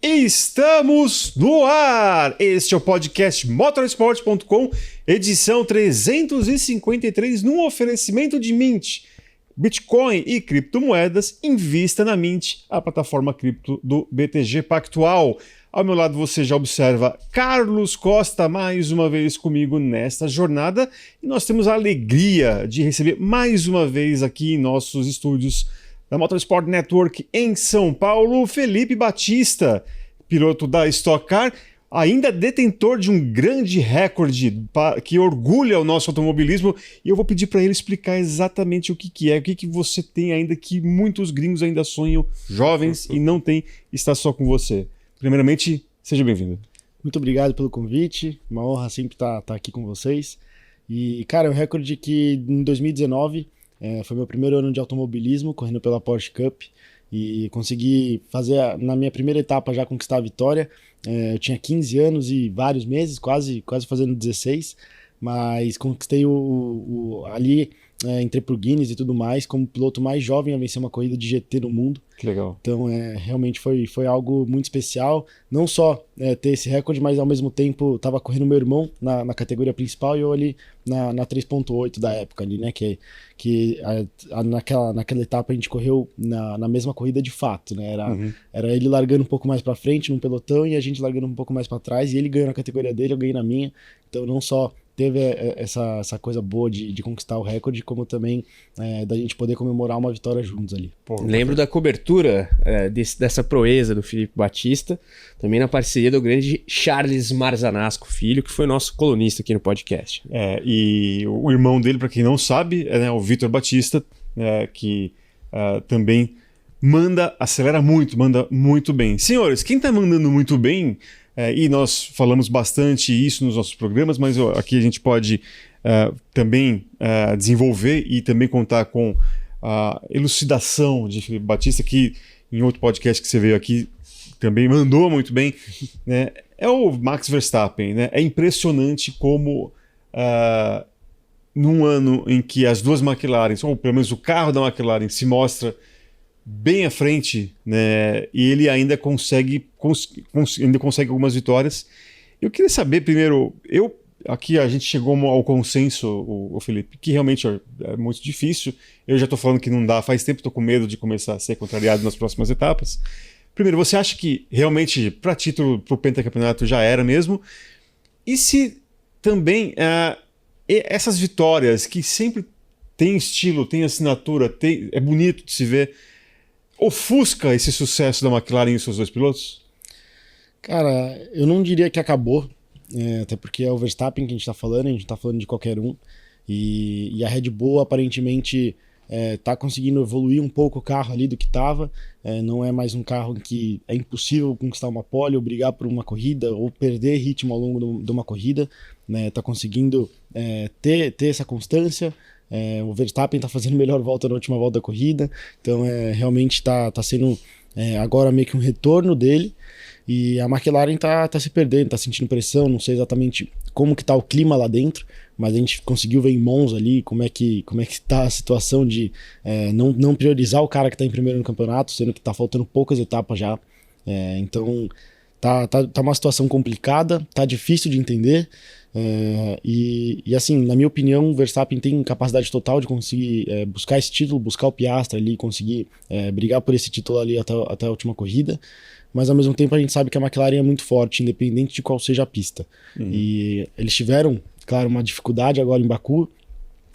Estamos no ar! Este é o podcast Motorsport.com, edição 353, num oferecimento de Mint. Bitcoin e criptomoedas, invista na Mint, a plataforma cripto do BTG Pactual. Ao meu lado você já observa Carlos Costa mais uma vez comigo nesta jornada e nós temos a alegria de receber mais uma vez aqui em nossos estúdios da Motorsport Network em São Paulo, Felipe Batista, piloto da Stock Car, ainda detentor de um grande recorde que orgulha o nosso automobilismo, e eu vou pedir para ele explicar exatamente o que é, o que você tem ainda que muitos gringos ainda sonham, jovens, e não tem, está só com você. Primeiramente, seja bem-vindo. Muito obrigado pelo convite, uma honra sempre estar aqui com vocês. E, cara, é um recorde que em 2019 foi meu primeiro ano de automobilismo, correndo pela Porsche Cup, e consegui fazer, na minha primeira etapa, já conquistar a vitória. Eu tinha 15 anos e vários meses, quase fazendo 16, mas conquistei ali, entrei pro Guinness e tudo mais, como piloto mais jovem a vencer uma corrida de GT no mundo. Que legal. Então, realmente foi algo muito especial. Não só ter esse recorde, mas ao mesmo tempo estava correndo meu irmão na categoria principal e eu ali na 3.8 da época ali, né? Naquela etapa a gente correu na mesma corrida de fato, né? Era ele largando um pouco mais para frente num pelotão e a gente largando um pouco mais para trás, e ele ganhou na categoria dele, eu ganhei na minha. Então não só teve essa coisa boa de conquistar o recorde, como também da gente poder comemorar uma vitória juntos ali. Lembro da cobertura dessa proeza do Felipe Batista, também na parceria do grande Charles Marzanasco Filho, que foi nosso colunista aqui no podcast. E o irmão dele, para quem não sabe, é o Vitor Batista, que também acelera muito, manda muito bem. Senhores, quem está mandando muito bem, e nós falamos bastante isso nos nossos programas, mas aqui a gente pode também desenvolver e também contar com a elucidação de Felipe Batista, que em outro podcast que você veio aqui também mandou muito bem, né? É o Max Verstappen, né? É impressionante como num ano em que as duas McLaren, ou pelo menos o carro da McLaren, se mostra bem à frente, né? E ele ainda consegue algumas vitórias. Eu queria saber primeiro, aqui a gente chegou ao consenso, o Felipe, que realmente é muito difícil. Eu já estou falando que não dá, faz tempo que estou com medo de começar a ser contrariado nas próximas etapas. Primeiro, você acha que realmente para título, para o pentacampeonato já era mesmo? E se também essas vitórias que sempre tem estilo, tem assinatura, é bonito de se ver, ofusca esse sucesso da McLaren e seus dois pilotos? Cara, eu não diria que acabou, até porque é o Verstappen que a gente tá falando, a gente tá falando de qualquer um, e a Red Bull aparentemente tá conseguindo evoluir um pouco o carro ali do que tava, não é mais um carro que é impossível conquistar uma pole ou brigar por uma corrida ou perder ritmo ao longo de uma corrida, né? Tá conseguindo ter essa constância. O Verstappen está fazendo melhor volta na última volta da corrida, então realmente está sendo agora meio que um retorno dele, e a McLaren está se perdendo, está sentindo pressão. Não sei exatamente como que está o clima lá dentro, mas a gente conseguiu ver em Monza ali como é que está a situação de não priorizar o cara que está em primeiro no campeonato, sendo que está faltando poucas etapas já. Então tá uma situação complicada, tá difícil de entender. E assim, na minha opinião, o Verstappen tem capacidade total de conseguir buscar esse título, buscar o Piastri ali, conseguir brigar por esse título ali até a última corrida, mas ao mesmo tempo a gente sabe que a McLaren é muito forte, independente de qual seja a pista. E eles tiveram, claro, uma dificuldade agora em Baku,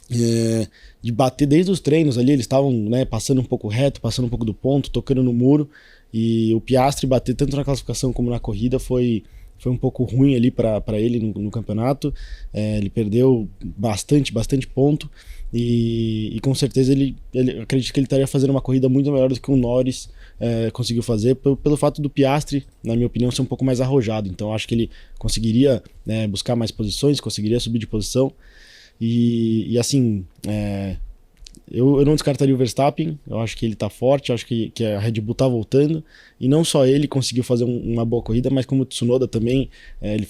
de bater desde os treinos ali. Eles estavam passando um pouco reto, passando um pouco do ponto, tocando no muro, e o Piastri bater tanto na classificação como na corrida foi um pouco ruim ali para ele no campeonato. Ele perdeu bastante ponto, e com certeza ele acredito que ele estaria fazendo uma corrida muito melhor do que o Norris conseguiu fazer, pelo fato do Piastri, na minha opinião, ser um pouco mais arrojado. Então acho que ele conseguiria buscar mais posições, conseguiria subir de posição, e assim, eu não descartaria o Verstappen. Eu acho que ele tá forte, eu acho que a Red Bull tá voltando, e não só ele conseguiu fazer uma boa corrida, mas como o Tsunoda também. Ele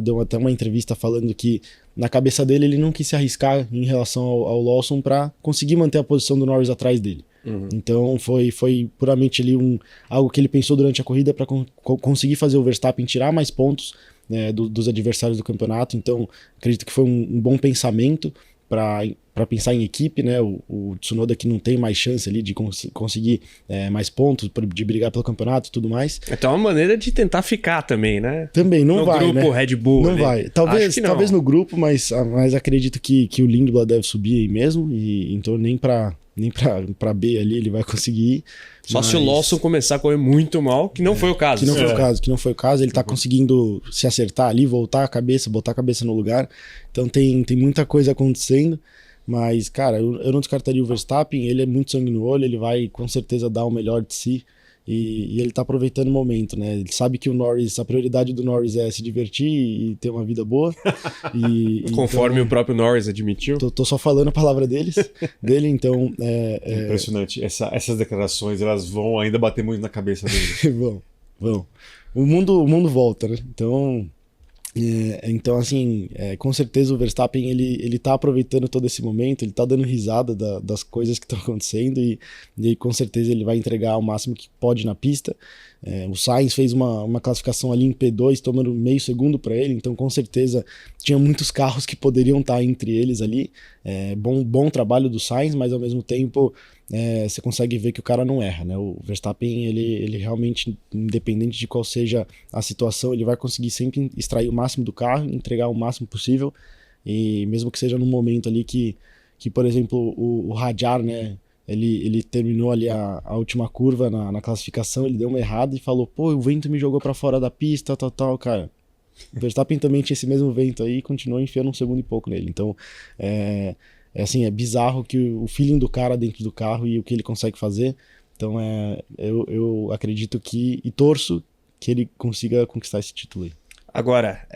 deu até uma entrevista falando que na cabeça dele ele não quis se arriscar em relação ao Lawson para conseguir manter a posição do Norris atrás dele. Então foi puramente ali algo que ele pensou durante a corrida para conseguir fazer o Verstappen tirar mais pontos, né, dos adversários do campeonato. Então acredito que foi um bom pensamento para pensar em equipe, né? O Tsunoda que não tem mais chance ali de conseguir mais pontos, de brigar pelo campeonato e tudo mais. Então é uma maneira de tentar ficar também, né? Também, não no vai, grupo, né? Red Bull. Não ali. vai. Talvez no grupo, mas acredito que o Lindblad deve subir aí mesmo, e então nem pra B ali ele vai conseguir ir. Só se o Lawson começar a correr muito mal, que não foi o caso. Que não foi o caso. Ele tá conseguindo se acertar ali, voltar a cabeça, botar a cabeça no lugar. Então tem muita coisa acontecendo. Mas, cara, eu não descartaria o Verstappen. Ele é muito sangue no olho, ele vai com certeza dar o melhor de si. E ele tá aproveitando o momento, né? Ele sabe que a prioridade do Norris é se divertir e ter uma vida boa. Conforme então, o próprio Norris admitiu. Tô só falando a palavra dele, então... Impressionante. Essas declarações, elas vão ainda bater muito na cabeça dele. Vão. O mundo volta, né? Então, assim, com certeza o Verstappen ele tá aproveitando todo esse momento, ele tá dando risada das coisas que estão acontecendo e com certeza ele vai entregar o máximo que pode na pista. O Sainz fez uma classificação ali em P2, tomando meio segundo para ele, então com certeza tinha muitos carros que poderiam estar entre eles ali. Bom trabalho do Sainz, mas ao mesmo tempo você consegue ver que o cara não erra, né? O Verstappen, ele realmente, independente de qual seja a situação, ele vai conseguir sempre extrair o máximo do carro, entregar o máximo possível, e mesmo que seja num momento ali que por exemplo, o Hadjar, né? Ele terminou ali a última curva na classificação, ele deu uma errada e falou, pô, o vento me jogou pra fora da pista, tal, cara. O Verstappen também tinha esse mesmo vento aí e continuou enfiando 1 segundo e pouco nele. Então, é bizarro que o feeling do cara dentro do carro e o que ele consegue fazer. Então, eu acredito e torço que ele consiga conquistar esse título aí. Agora,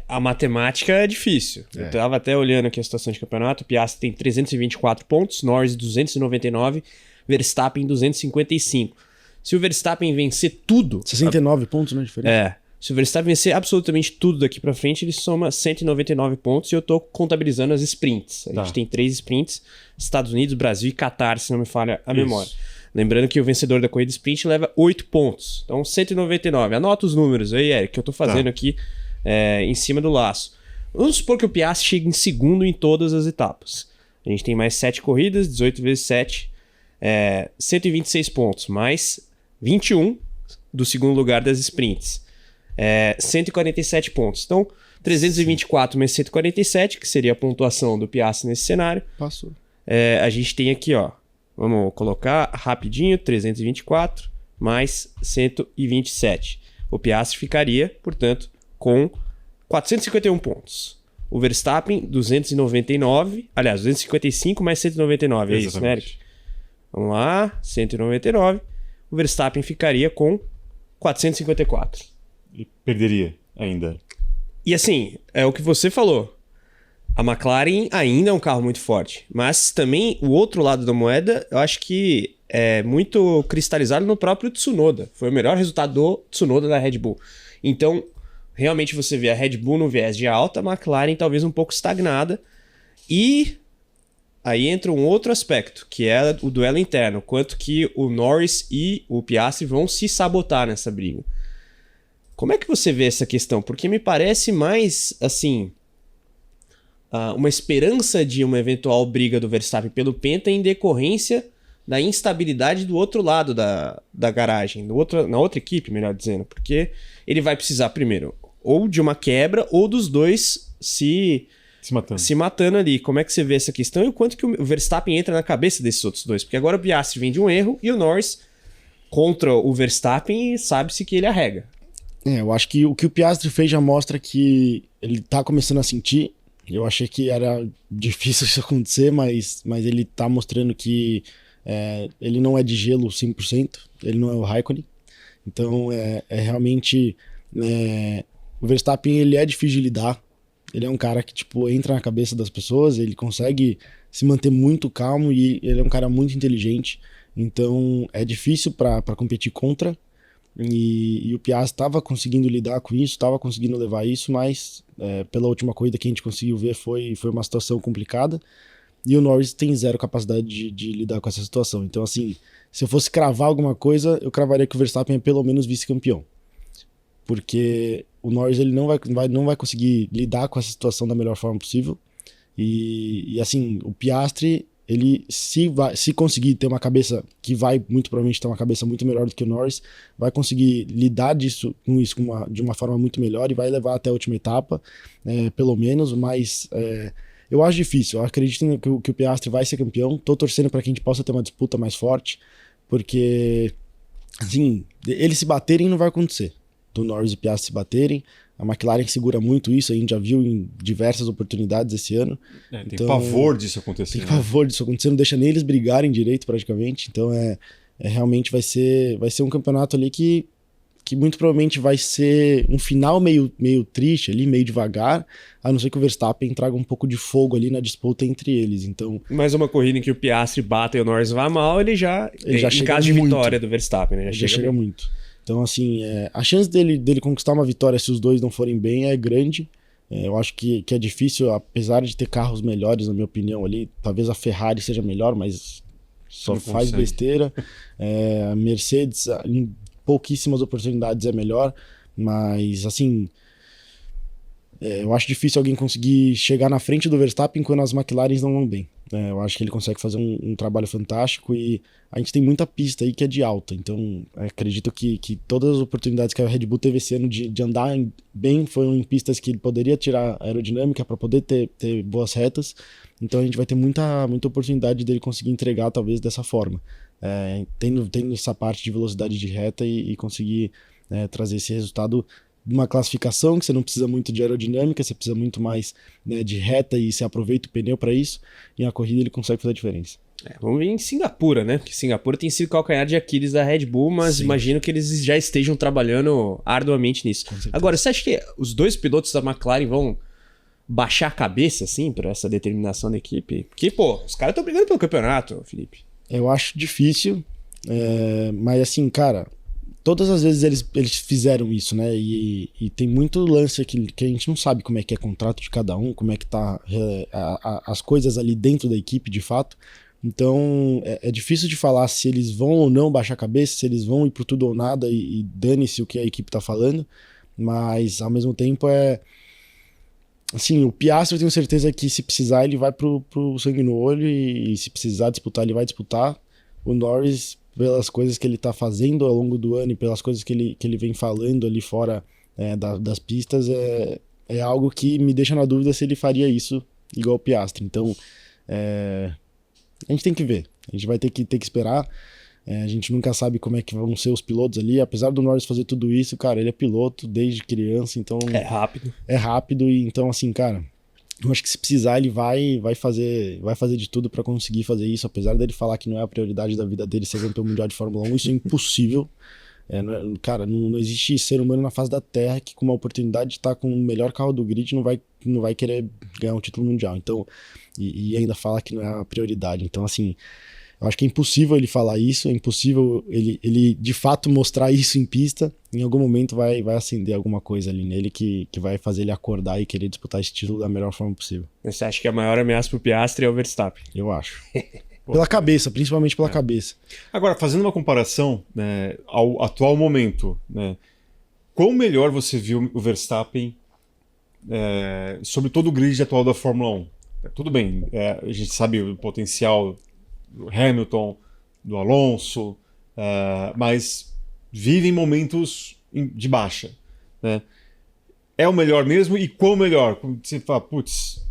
a matemática é difícil. Eu tava até olhando aqui a situação de campeonato. O Piastri tem 324 pontos, Norris 299, Verstappen 255. Se o Verstappen vencer tudo... 69 pontos, né? Diferente. Se o Verstappen vencer absolutamente tudo daqui pra frente, ele soma 199 pontos e eu tô contabilizando as sprints. A gente tem 3 sprints, Estados Unidos, Brasil e Catar, se não me falha a memória. Lembrando que o vencedor da corrida sprint leva 8 pontos. Então, 199. Anota os números aí, Eric, que eu tô fazendo aqui em cima do laço. Vamos supor que o Piastri chegue em segundo em todas as etapas. A gente tem mais 7 corridas, 18 vezes 7, 126 pontos, mais 21 do segundo lugar das sprints. 147 pontos. Então, 324 mais 147, que seria a pontuação do Piastri nesse cenário. Passou. A gente tem aqui, ó. Vamos colocar rapidinho, 324 mais 127. O Piastri ficaria, portanto, com 451 pontos. O Verstappen, 299. Aliás, 255 mais 199. Exatamente. É isso, né, Eric? Vamos lá, 199. O Verstappen ficaria com 454. E perderia ainda. E assim, é o que você falou. A McLaren ainda é um carro muito forte. Mas também o outro lado da moeda, eu acho que é muito cristalizado no próprio Tsunoda. Foi o melhor resultado do Tsunoda da Red Bull. Então, realmente você vê a Red Bull no viés de alta, a McLaren talvez um pouco estagnada. E aí entra um outro aspecto, que é o duelo interno. Quanto que o Norris e o Piastri vão se sabotar nessa briga. Como é que você vê essa questão? Porque me parece mais, assim, uma esperança de uma eventual briga do Verstappen pelo Penta em decorrência da instabilidade do outro lado da garagem, na outra equipe, melhor dizendo. Porque ele vai precisar, primeiro, ou de uma quebra, ou dos dois se matando ali. Como é que você vê essa questão e o quanto que o Verstappen entra na cabeça desses outros dois? Porque agora o Piastri vem de um erro e o Norris, contra o Verstappen, sabe-se que ele arrega. Eu acho que o Piastri fez já mostra que ele tá começando a sentir. Eu achei que era difícil isso acontecer, mas ele tá mostrando que ele não é de gelo 100%, ele não é o Raikkonen. Então, realmente... o Verstappen, ele é difícil de lidar. Ele é um cara que, tipo, entra na cabeça das pessoas, ele consegue se manter muito calmo e ele é um cara muito inteligente. Então, é difícil para competir contra. E o Piastri estava conseguindo lidar com isso, estava conseguindo levar isso, mas pela última corrida que a gente conseguiu ver foi uma situação complicada. e o Norris tem zero capacidade de lidar com essa situação. Então, assim, se eu fosse cravar alguma coisa, eu cravaria que o Verstappen é pelo menos vice-campeão. Porque o Norris ele não vai conseguir lidar com essa situação da melhor forma possível. E assim, o Piastri, ele se conseguir ter uma cabeça que vai muito provavelmente ter uma cabeça muito melhor do que o Norris, vai conseguir lidar com isso de uma forma muito melhor e vai levar até a última etapa, pelo menos, mas eu acho difícil. Eu acredito que o Piastri vai ser campeão. Tô torcendo para que a gente possa ter uma disputa mais forte, porque assim, eles se baterem não vai acontecer. Do Norris e Piastri se baterem, a McLaren segura muito isso, a gente já viu em diversas oportunidades esse ano. Tem pavor disso acontecer. Tem pavor disso acontecer, não deixa nem eles brigarem direito praticamente, então realmente vai ser um campeonato ali que muito provavelmente vai ser um final meio triste ali, meio devagar, a não ser que o Verstappen traga um pouco de fogo ali na disputa entre eles, então... Mais uma corrida em que o Piastri bate e o Norris vá mal, ele já em caso de vitória do Verstappen, né? Já chega muito. Então, assim, a chance dele conquistar uma vitória se os dois não forem bem é grande. Eu acho que é difícil, apesar de ter carros melhores, na minha opinião, ali. Talvez a Ferrari seja melhor, mas só faz besteira. A Mercedes, em pouquíssimas oportunidades, é melhor. Mas, assim, eu acho difícil alguém conseguir chegar na frente do Verstappen quando as McLarens não vão bem. Eu acho que ele consegue fazer um trabalho fantástico e a gente tem muita pista aí que é de alta, então acredito que todas as oportunidades que a Red Bull teve esse ano de andar bem foram em pistas que ele poderia tirar aerodinâmica para poder ter boas retas, então a gente vai ter muita oportunidade dele conseguir entregar talvez dessa forma, tendo essa parte de velocidade de reta e conseguir trazer esse resultado. Uma classificação que você não precisa muito de aerodinâmica, você precisa muito mais, né, de reta e você aproveita o pneu para isso, e na corrida ele consegue fazer a diferença. Vamos ver em Singapura, né? Porque Singapura tem sido calcanhar de Aquiles da Red Bull, mas sim, imagino que eles já estejam trabalhando arduamente nisso. Agora, você acha que os dois pilotos da McLaren vão baixar a cabeça, assim, para essa determinação da equipe? Porque, os caras estão brigando pelo campeonato, Felipe. Eu acho difícil, mas assim, cara... Todas as vezes eles fizeram isso, né? E tem muito lance que a gente não sabe como é que é contrato de cada um, como é que tá as coisas ali dentro da equipe, de fato. Então, é difícil de falar se eles vão ou não baixar a cabeça, se eles vão ir pro tudo ou nada e dane-se o que a equipe tá falando. Mas, ao mesmo tempo, assim, o Piastri eu tenho certeza que se precisar ele vai pro sangue no olho e se precisar disputar, ele vai disputar. O Norris... pelas coisas que ele tá fazendo ao longo do ano e pelas coisas que ele vem falando ali fora das pistas, é algo que me deixa na dúvida se ele faria isso igual o Piastri. Então, a gente tem que ver. A gente vai ter que esperar. A gente nunca sabe como é que vão ser os pilotos ali. Apesar do Norris fazer tudo isso, cara, ele é piloto desde criança, então... É rápido. É rápido, e então, assim, cara... Eu acho que se precisar ele vai fazer de tudo para conseguir fazer isso, apesar dele falar que não é a prioridade da vida dele ser campeão mundial de Fórmula 1, isso é impossível. Cara, não existe ser humano na face da Terra que com uma oportunidade de estar com o melhor carro do grid não vai querer ganhar um título mundial. Então, e ainda fala que não é a prioridade. Então, assim, eu acho que é impossível ele falar isso, é impossível ele de fato mostrar isso em pista. Em algum momento vai acender alguma coisa ali nele que vai fazer ele acordar e querer disputar esse título da melhor forma possível. Você acha que a maior ameaça pro Piastri é o Verstappen? Eu acho. Pela cabeça, principalmente pela cabeça. Agora, fazendo uma comparação, né, ao atual momento, né, quão melhor você viu o Verstappen sobre todo o grid atual da Fórmula 1? Tudo bem, a gente sabe o potencial do Hamilton, do Alonso, mas vivem momentos de baixa, né? É o melhor mesmo? E quão melhor? Quando você fala, putz,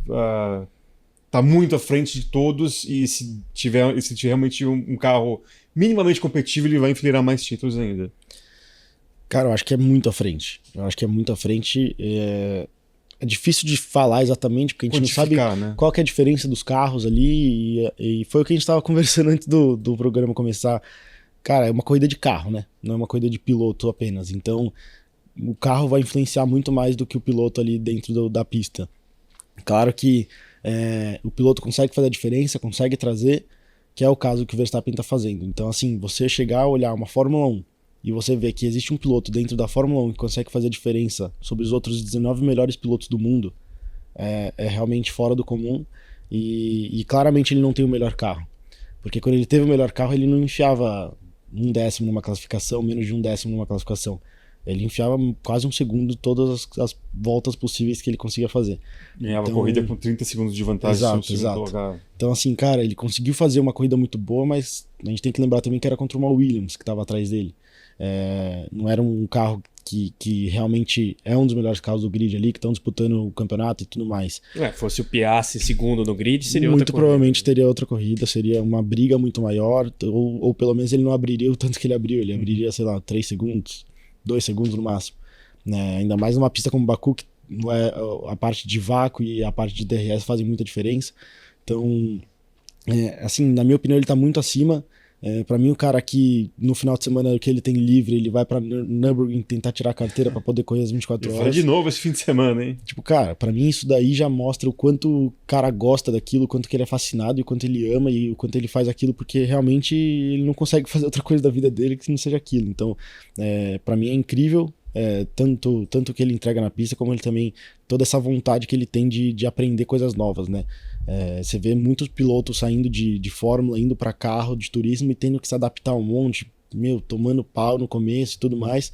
tá muito à frente de todos e se tiver realmente um carro minimamente competitivo, ele vai enfileirar mais títulos ainda. Cara, eu acho que é muito à frente. É difícil de falar exatamente, porque a gente não sabe, né, qual que é a diferença dos carros ali, e foi o que a gente estava conversando antes do programa começar. Cara, é uma corrida de carro, né? Não é uma corrida de piloto apenas. Então, o carro vai influenciar muito mais do que o piloto ali dentro da pista. Claro que o piloto consegue fazer a diferença, consegue trazer, que é o caso que o Verstappen está fazendo. Então, assim, você chegar a olhar uma Fórmula 1 e você ver que existe um piloto dentro da Fórmula 1 que consegue fazer a diferença sobre os outros 19 melhores pilotos do mundo, é realmente fora do comum. e claramente ele não tem o melhor carro. Porque quando ele teve o melhor carro, ele não enfiava 1/10 numa classificação, menos de 1/10 numa classificação. Ele enfiava quase 1 segundo todas as voltas possíveis que ele conseguia fazer. Ganhava a corrida com 30 segundos de vantagem. Exato. Então, assim, cara, ele conseguiu fazer uma corrida muito boa, mas a gente tem que lembrar também que era contra uma Williams, que estava atrás dele. Não era um carro que realmente é um dos melhores carros do grid ali, que estão disputando o campeonato e tudo mais. Fosse o Piastri segundo no grid, seria muito outra provavelmente teria outra corrida, seria uma briga muito maior, ou pelo menos ele não abriria o tanto que ele abriu, ele abriria, sei lá, 3 segundos, 2 segundos no máximo. Ainda mais numa pista como Baku, que a parte de vácuo e a parte de DRS fazem muita diferença. Então, assim, na minha opinião, ele tá muito acima. Pra mim, o cara que no final de semana que ele tem livre, ele vai pra Nürburgring tentar tirar a carteira pra poder correr as 24 horas. Vai de novo esse fim de semana, hein? Tipo, cara, pra mim isso daí já mostra o quanto o cara gosta daquilo, o quanto que ele é fascinado e o quanto ele ama e o quanto ele faz aquilo, porque realmente ele não consegue fazer outra coisa da vida dele que não seja aquilo. Então, pra mim é incrível. Tanto o que ele entrega na pista, como ele também, toda essa vontade que ele tem de aprender coisas novas, né? Você vê muitos pilotos saindo de Fórmula, indo para carro de turismo e tendo que se adaptar a um monte, tomando pau no começo e tudo mais,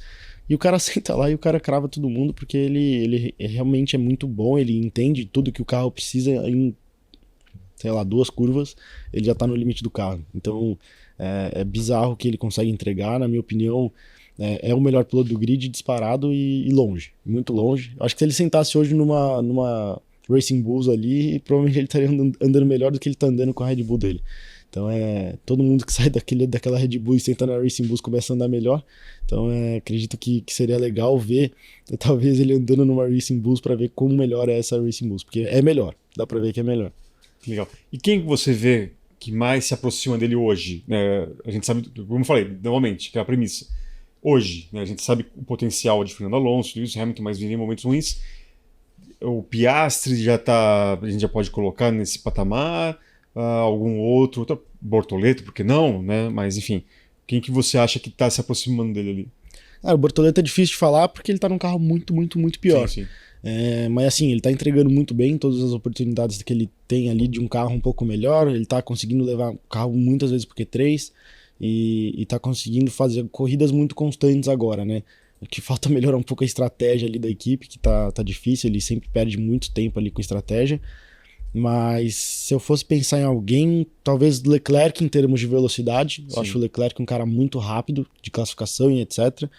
e o cara senta lá e o cara crava todo mundo, porque ele realmente é muito bom, ele entende tudo que o carro precisa em, sei lá, 2 curvas, ele já tá no limite do carro. Então é bizarro o que ele consegue entregar, na minha opinião. É o melhor piloto do grid disparado e longe, muito longe. Acho que se ele sentasse hoje numa Racing Bulls ali, provavelmente ele estaria andando melhor do que ele está andando com a Red Bull dele. Então todo mundo que sai daquela Red Bull e senta na Racing Bulls começa a andar melhor. Então acredito que seria legal ver, talvez ele andando numa Racing Bulls para ver como melhor é essa Racing Bulls, porque é melhor, dá para ver que é melhor. Legal. E quem você vê que mais se aproxima dele hoje? A gente sabe, como eu falei, novamente, que é a premissa. Hoje, né, a gente sabe o potencial de Fernando Alonso, Lewis Hamilton, mas vivem momentos ruins. O Piastri a gente já pode colocar nesse patamar, algum outro, Bortoleto, por que não, né? Mas enfim, quem que você acha que está se aproximando dele ali? O Bortoleto é difícil de falar porque ele tá num carro muito, muito, muito pior. Sim. Mas assim, ele tá entregando muito bem todas as oportunidades que ele tem ali de um carro um pouco melhor, ele tá conseguindo levar o carro muitas vezes pro Q3, e tá conseguindo fazer corridas muito constantes agora, né? O que falta melhorar um pouco a estratégia ali da equipe, que tá difícil, ele sempre perde muito tempo ali com estratégia. Mas se eu fosse pensar em alguém, talvez Leclerc em termos de velocidade. Eu acho o Leclerc um cara muito rápido, de classificação e etc.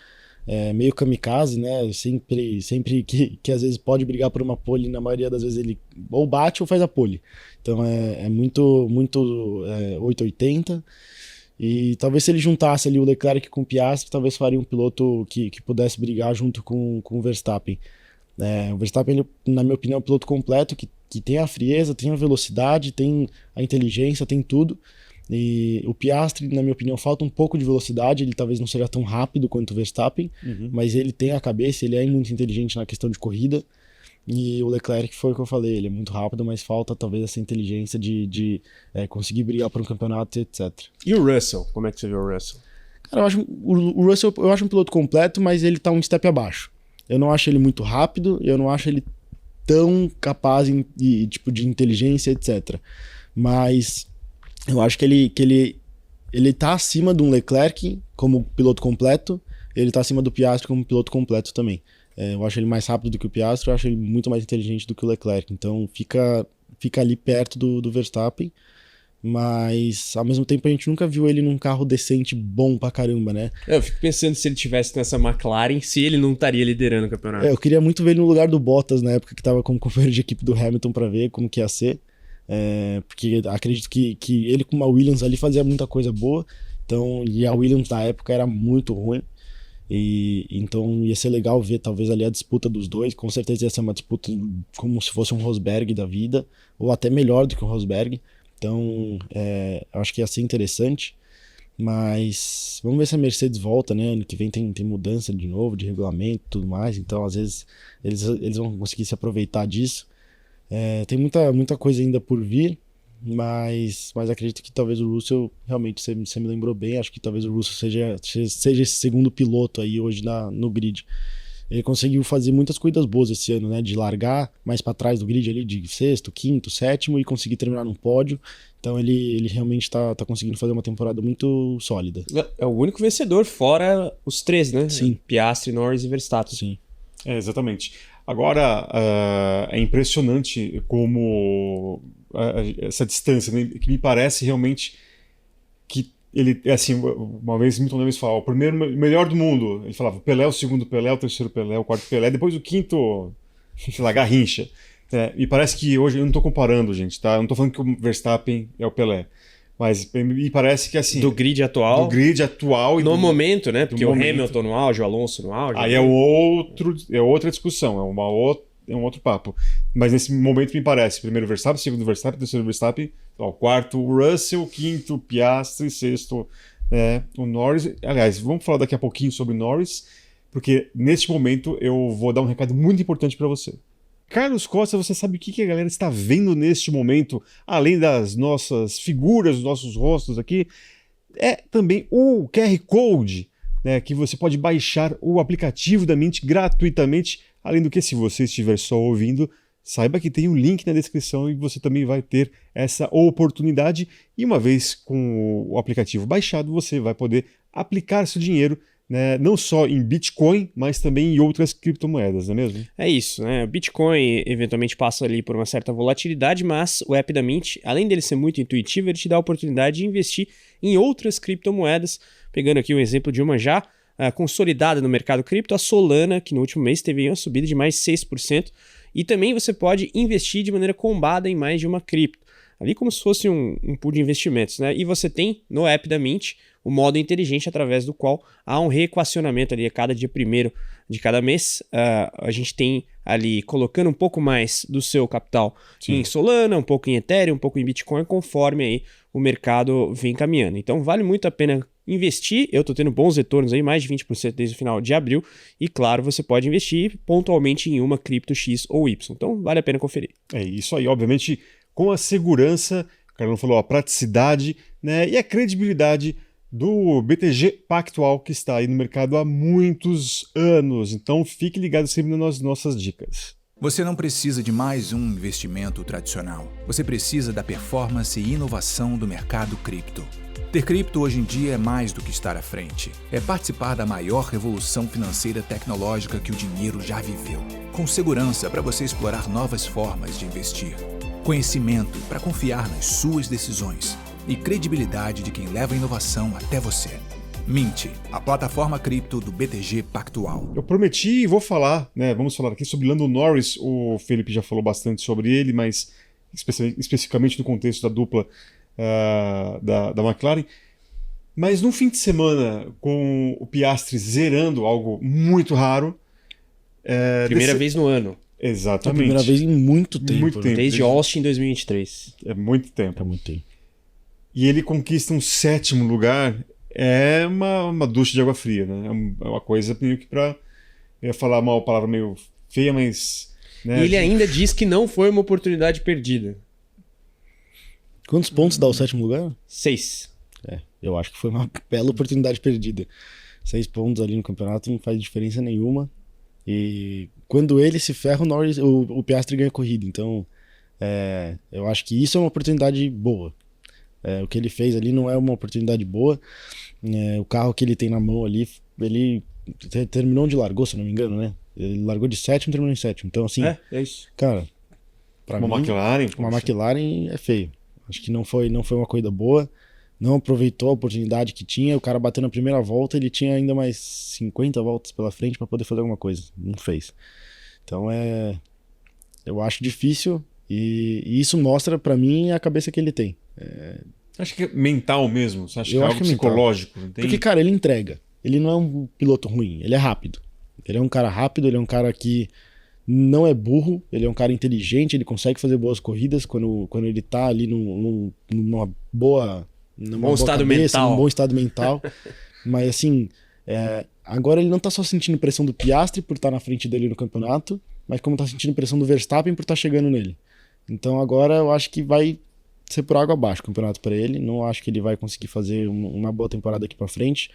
Meio kamikaze, né? Sempre que às vezes pode brigar por uma pole, na maioria das vezes ele ou bate ou faz a pole. Então é muito 880. E talvez se ele juntasse ali o Leclerc com o Piastri, talvez faria um piloto que pudesse brigar junto com o Verstappen. O Verstappen, ele, na minha opinião, é um piloto completo, que tem a frieza, tem a velocidade, tem a inteligência, tem tudo. E o Piastri, na minha opinião, falta um pouco de velocidade, ele talvez não seja tão rápido quanto o Verstappen, mas ele tem a cabeça, ele é muito inteligente na questão de corrida. E o Leclerc foi o que eu falei, ele é muito rápido, mas falta talvez essa inteligência de conseguir brigar por um campeonato, etc. E o Russell? Como é que você vê o Russell? Cara, o Russell eu acho um piloto completo, mas ele tá um step abaixo. Eu não acho ele muito rápido, eu não acho ele tão capaz de inteligência, etc. Mas eu acho que ele tá acima de um Leclerc como piloto completo, ele tá acima do Piastri como piloto completo também. Eu acho ele mais rápido do que o Piastri, eu acho ele muito mais inteligente do que o Leclerc. Então fica ali perto do Verstappen, mas ao mesmo tempo a gente nunca viu ele num carro decente bom pra caramba, né? Eu fico pensando se ele tivesse nessa McLaren, se ele não estaria liderando o campeonato. Eu queria muito ver ele no lugar do Bottas na época que tava como companheiro de equipe do Hamilton pra ver como que ia ser. Porque acredito que ele com uma Williams ali fazia muita coisa boa. Então, e a Williams na época era muito ruim. Então ia ser legal ver talvez ali a disputa dos dois. Com certeza ia ser uma disputa como se fosse um Rosberg da vida, ou até melhor do que um Rosberg. Então eu acho que ia ser interessante. Mas vamos ver se a Mercedes volta, né? Ano que vem tem mudança de novo de regulamento e tudo mais. Então às vezes eles vão conseguir se aproveitar disso. Tem muita coisa ainda por vir. Mas acredito que talvez o Russell, realmente, você me lembrou bem, acho que talvez o Russell seja esse segundo piloto aí hoje no grid. ele conseguiu fazer muitas corridas boas esse ano, né? De largar mais para trás do grid ali, de sexto, quinto, sétimo e conseguir terminar no pódio. Então ele realmente tá conseguindo fazer uma temporada muito sólida. É o único vencedor, fora os três, né? Sim. Piastri, Norris e Verstappen. Sim. Exatamente. Agora, é impressionante como essa distância, né, que me parece realmente que ele, assim, uma vez Milton Neves falava, o melhor do mundo, ele falava o Pelé, o segundo Pelé, o terceiro Pelé, o quarto Pelé, depois o quinto, sei lá, Garrincha. E parece que hoje, eu não estou comparando, gente, tá? Eu não estou falando que o Verstappen é o Pelé, mas me parece que assim... Do grid atual. Do grid atual. No momento, né? Porque o momento. Hamilton no auge, o Alonso no auge. Aí né? é outra discussão, é um outro papo. Mas nesse momento me parece, primeiro Verstappen, segundo Verstappen, terceiro Verstappen, quarto o Russell, quinto o Piastri, sexto o Norris. Aliás, vamos falar daqui a pouquinho sobre Norris, porque neste momento eu vou dar um recado muito importante para você. Carlos Costa, você sabe o que a galera está vendo neste momento, além das nossas figuras, dos nossos rostos aqui? É também o QR Code, né, que você pode baixar o aplicativo da Mint gratuitamente. Além do que, se você estiver só ouvindo, saiba que tem um link na descrição e você também vai ter essa oportunidade. E uma vez com o aplicativo baixado, você vai poder aplicar seu dinheiro, né, não só em Bitcoin, mas também em outras criptomoedas, não é mesmo? É isso, né? O Bitcoin eventualmente passa ali por uma certa volatilidade, mas o app da Mint, além dele ser muito intuitivo, ele te dá a oportunidade de investir em outras criptomoedas. Pegando aqui um exemplo de uma já consolidada no mercado cripto, a Solana, que no último mês teve uma subida de mais 6%. E também você pode investir de maneira combada em mais de uma cripto. Ali como se fosse um pool de investimentos, né? E você tem no app da Mint o modo inteligente através do qual há um reequacionamento ali a cada dia primeiro de cada mês. A gente tem ali colocando um pouco mais do seu capital em Solana, um pouco em Ethereum, um pouco em Bitcoin, conforme aí o mercado vem caminhando. Então vale muito a pena investir. Eu estou tendo bons retornos aí, mais de 20% desde o final de abril. E claro, você pode investir pontualmente em uma cripto X ou Y. Então vale a pena conferir. É isso aí, obviamente, com a segurança, o Carlão falou, a praticidade, né, e a credibilidade do BTG Pactual, que está aí no mercado há muitos anos. Então fique ligado sempre nas nossas dicas. Você não precisa de mais um investimento tradicional. Você precisa da performance e inovação do mercado cripto. Ter cripto hoje em dia é mais do que estar à frente. É participar da maior revolução financeira tecnológica que o dinheiro já viveu. Com segurança para você explorar novas formas de investir. Conhecimento para confiar nas suas decisões. E credibilidade de quem leva a inovação até você. Mint, a plataforma cripto do BTG Pactual. Eu prometi e vou falar, né? Vamos falar aqui sobre Lando Norris. O Felipe já falou bastante sobre ele, mas especificamente no contexto da dupla da McLaren. Mas no fim de semana, com o Piastri zerando algo muito raro. Primeira vez no ano. Exatamente. É a primeira vez em muito tempo. Muito tempo. Desde Austin em 2023. É muito tempo. É muito tempo. E ele conquista um 7º lugar. É uma ducha de água fria, né? É uma coisa meio que pra... Eu ia falar uma palavra meio feia, mas... Né, E ele ainda diz que não foi uma oportunidade perdida. Quantos pontos dá o 7º lugar? 6. Eu acho que foi uma bela oportunidade perdida. 6 pontos ali no campeonato não faz diferença nenhuma. E quando ele se ferra, o Piastri ganha a corrida. Então, eu acho que isso é uma oportunidade boa. O que ele fez ali não é uma oportunidade boa. O carro que ele tem na mão ali, ele terminou onde largou, se eu não me engano, né? Ele largou de 7º e terminou em 7º. Então, assim, É isso. cara, pra uma mim, McLaren. uma poxa. McLaren é feio. Acho que não foi uma corrida boa. Não aproveitou a oportunidade que tinha. O cara bateu na primeira volta, ele tinha ainda mais 50 voltas pela frente para poder fazer alguma coisa. Não fez. Então eu acho difícil e isso mostra para mim a cabeça que ele tem. Acho que é mental mesmo. Você acha que Eu é acho algo que é mental. psicológico? Não tem? Porque, cara, ele entrega. Ele não é um piloto ruim, ele é rápido. Ele é um cara rápido, ele é um cara que não é burro, ele é um cara inteligente, ele consegue fazer boas corridas quando ele tá ali numa boa... Bom estado mental. Num bom estado mental. Mas assim, agora ele não tá só sentindo pressão do Piastri por estar na frente dele no campeonato, mas como tá sentindo pressão do Verstappen por estar chegando nele. Então agora eu acho que vai ser por água abaixo o campeonato para ele. Não acho que ele vai conseguir fazer uma boa temporada aqui para frente.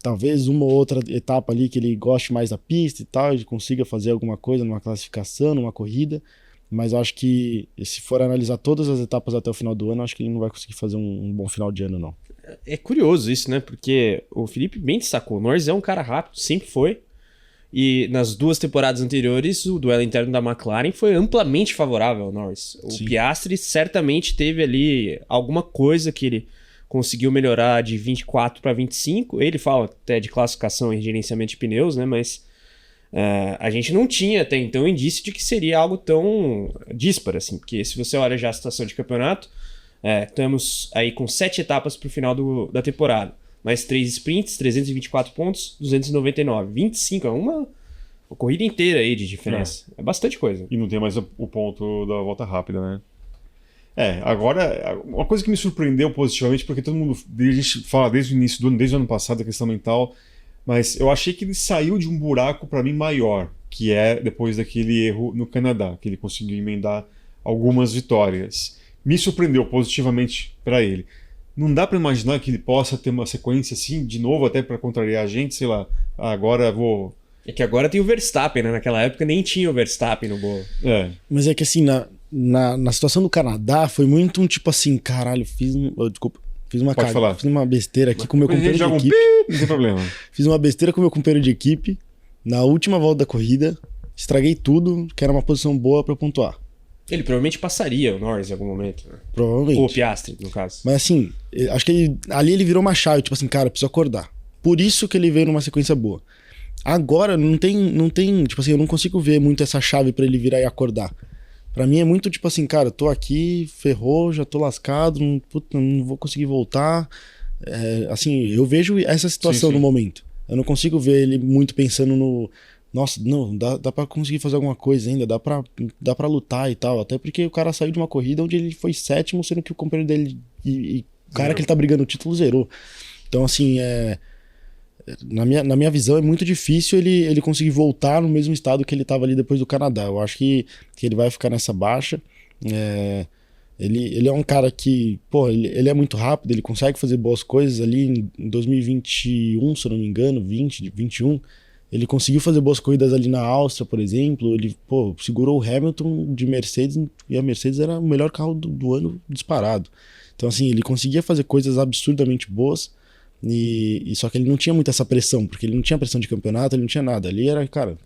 talvez uma ou outra etapa ali que ele goste mais da pista e tal, ele consiga fazer alguma coisa numa classificação, numa corrida, mas eu acho que se for analisar todas as etapas até o final do ano, acho que ele não vai conseguir fazer um bom final de ano, não. É curioso isso, né? Porque o Felipe bem destacou, o Norris é um cara rápido, sempre foi, e nas 2 temporadas anteriores o duelo interno da McLaren foi amplamente favorável ao Norris. O Piastri certamente teve ali alguma coisa que ele conseguiu melhorar de 24 para 25. Ele fala até de classificação e gerenciamento de pneus, né? Mas a gente não tinha até então indício de que seria algo tão dísparo, assim. Porque se você olha já a situação de campeonato, estamos aí com 7 etapas para o final da temporada. Mais 3 sprints, 324 pontos, 299. 25, é uma corrida inteira aí de diferença. É bastante coisa. E não tem mais o ponto da volta rápida, né? Agora, uma coisa que me surpreendeu positivamente, porque todo mundo, a gente fala desde o início do ano, desde o ano passado, a questão mental, mas eu achei que ele saiu de um buraco, para mim, maior, que é depois daquele erro no Canadá, que ele conseguiu emendar algumas vitórias. Me surpreendeu positivamente para ele. Não dá para imaginar que ele possa ter uma sequência assim, de novo, até para contrariar a gente, sei lá, agora vou... É que agora tem o Verstappen, né? Naquela época nem tinha o Verstappen no bolo. Mas é que assim, na situação do Canadá, foi muito um tipo assim, caralho, fiz uma besteira aqui com o meu companheiro de equipe. Não tem problema. Fiz uma besteira com o meu companheiro de equipe, na última volta da corrida, estraguei tudo, que era uma posição boa para pontuar. Ele provavelmente passaria o Norris em algum momento, né? Provavelmente. Ou o Piastri, no caso. Mas assim, acho que ali ele virou uma chave, tipo assim, cara, preciso acordar. Por isso que ele veio numa sequência boa. Agora não tem, tipo assim, eu não consigo ver muito essa chave pra ele virar e acordar. Pra mim é muito tipo assim, cara, tô aqui, ferrou, já tô lascado, não vou conseguir voltar. Assim, eu vejo essa situação no momento. Eu não consigo ver ele muito pensando no... Nossa, não, dá pra conseguir fazer alguma coisa ainda, dá pra lutar e tal. Até porque o cara saiu de uma corrida onde ele foi 7º, sendo que o companheiro dele e o cara que ele tá brigando o título zerou. Então, assim, na minha visão, é muito difícil ele conseguir voltar no mesmo estado que ele tava ali depois do Canadá. Eu acho que ele vai ficar nessa baixa. Ele é um cara que, pô, ele é muito rápido, ele consegue fazer boas coisas ali em 2021, se eu não me engano, 21. Ele conseguiu fazer boas corridas ali na Áustria, por exemplo. Ele, pô, segurou o Hamilton de Mercedes e a Mercedes era o melhor carro do ano disparado. Então, assim, ele conseguia fazer coisas absurdamente boas e só que ele não tinha muita essa pressão, porque ele não tinha pressão de campeonato, ele não tinha nada. Ali era, cara,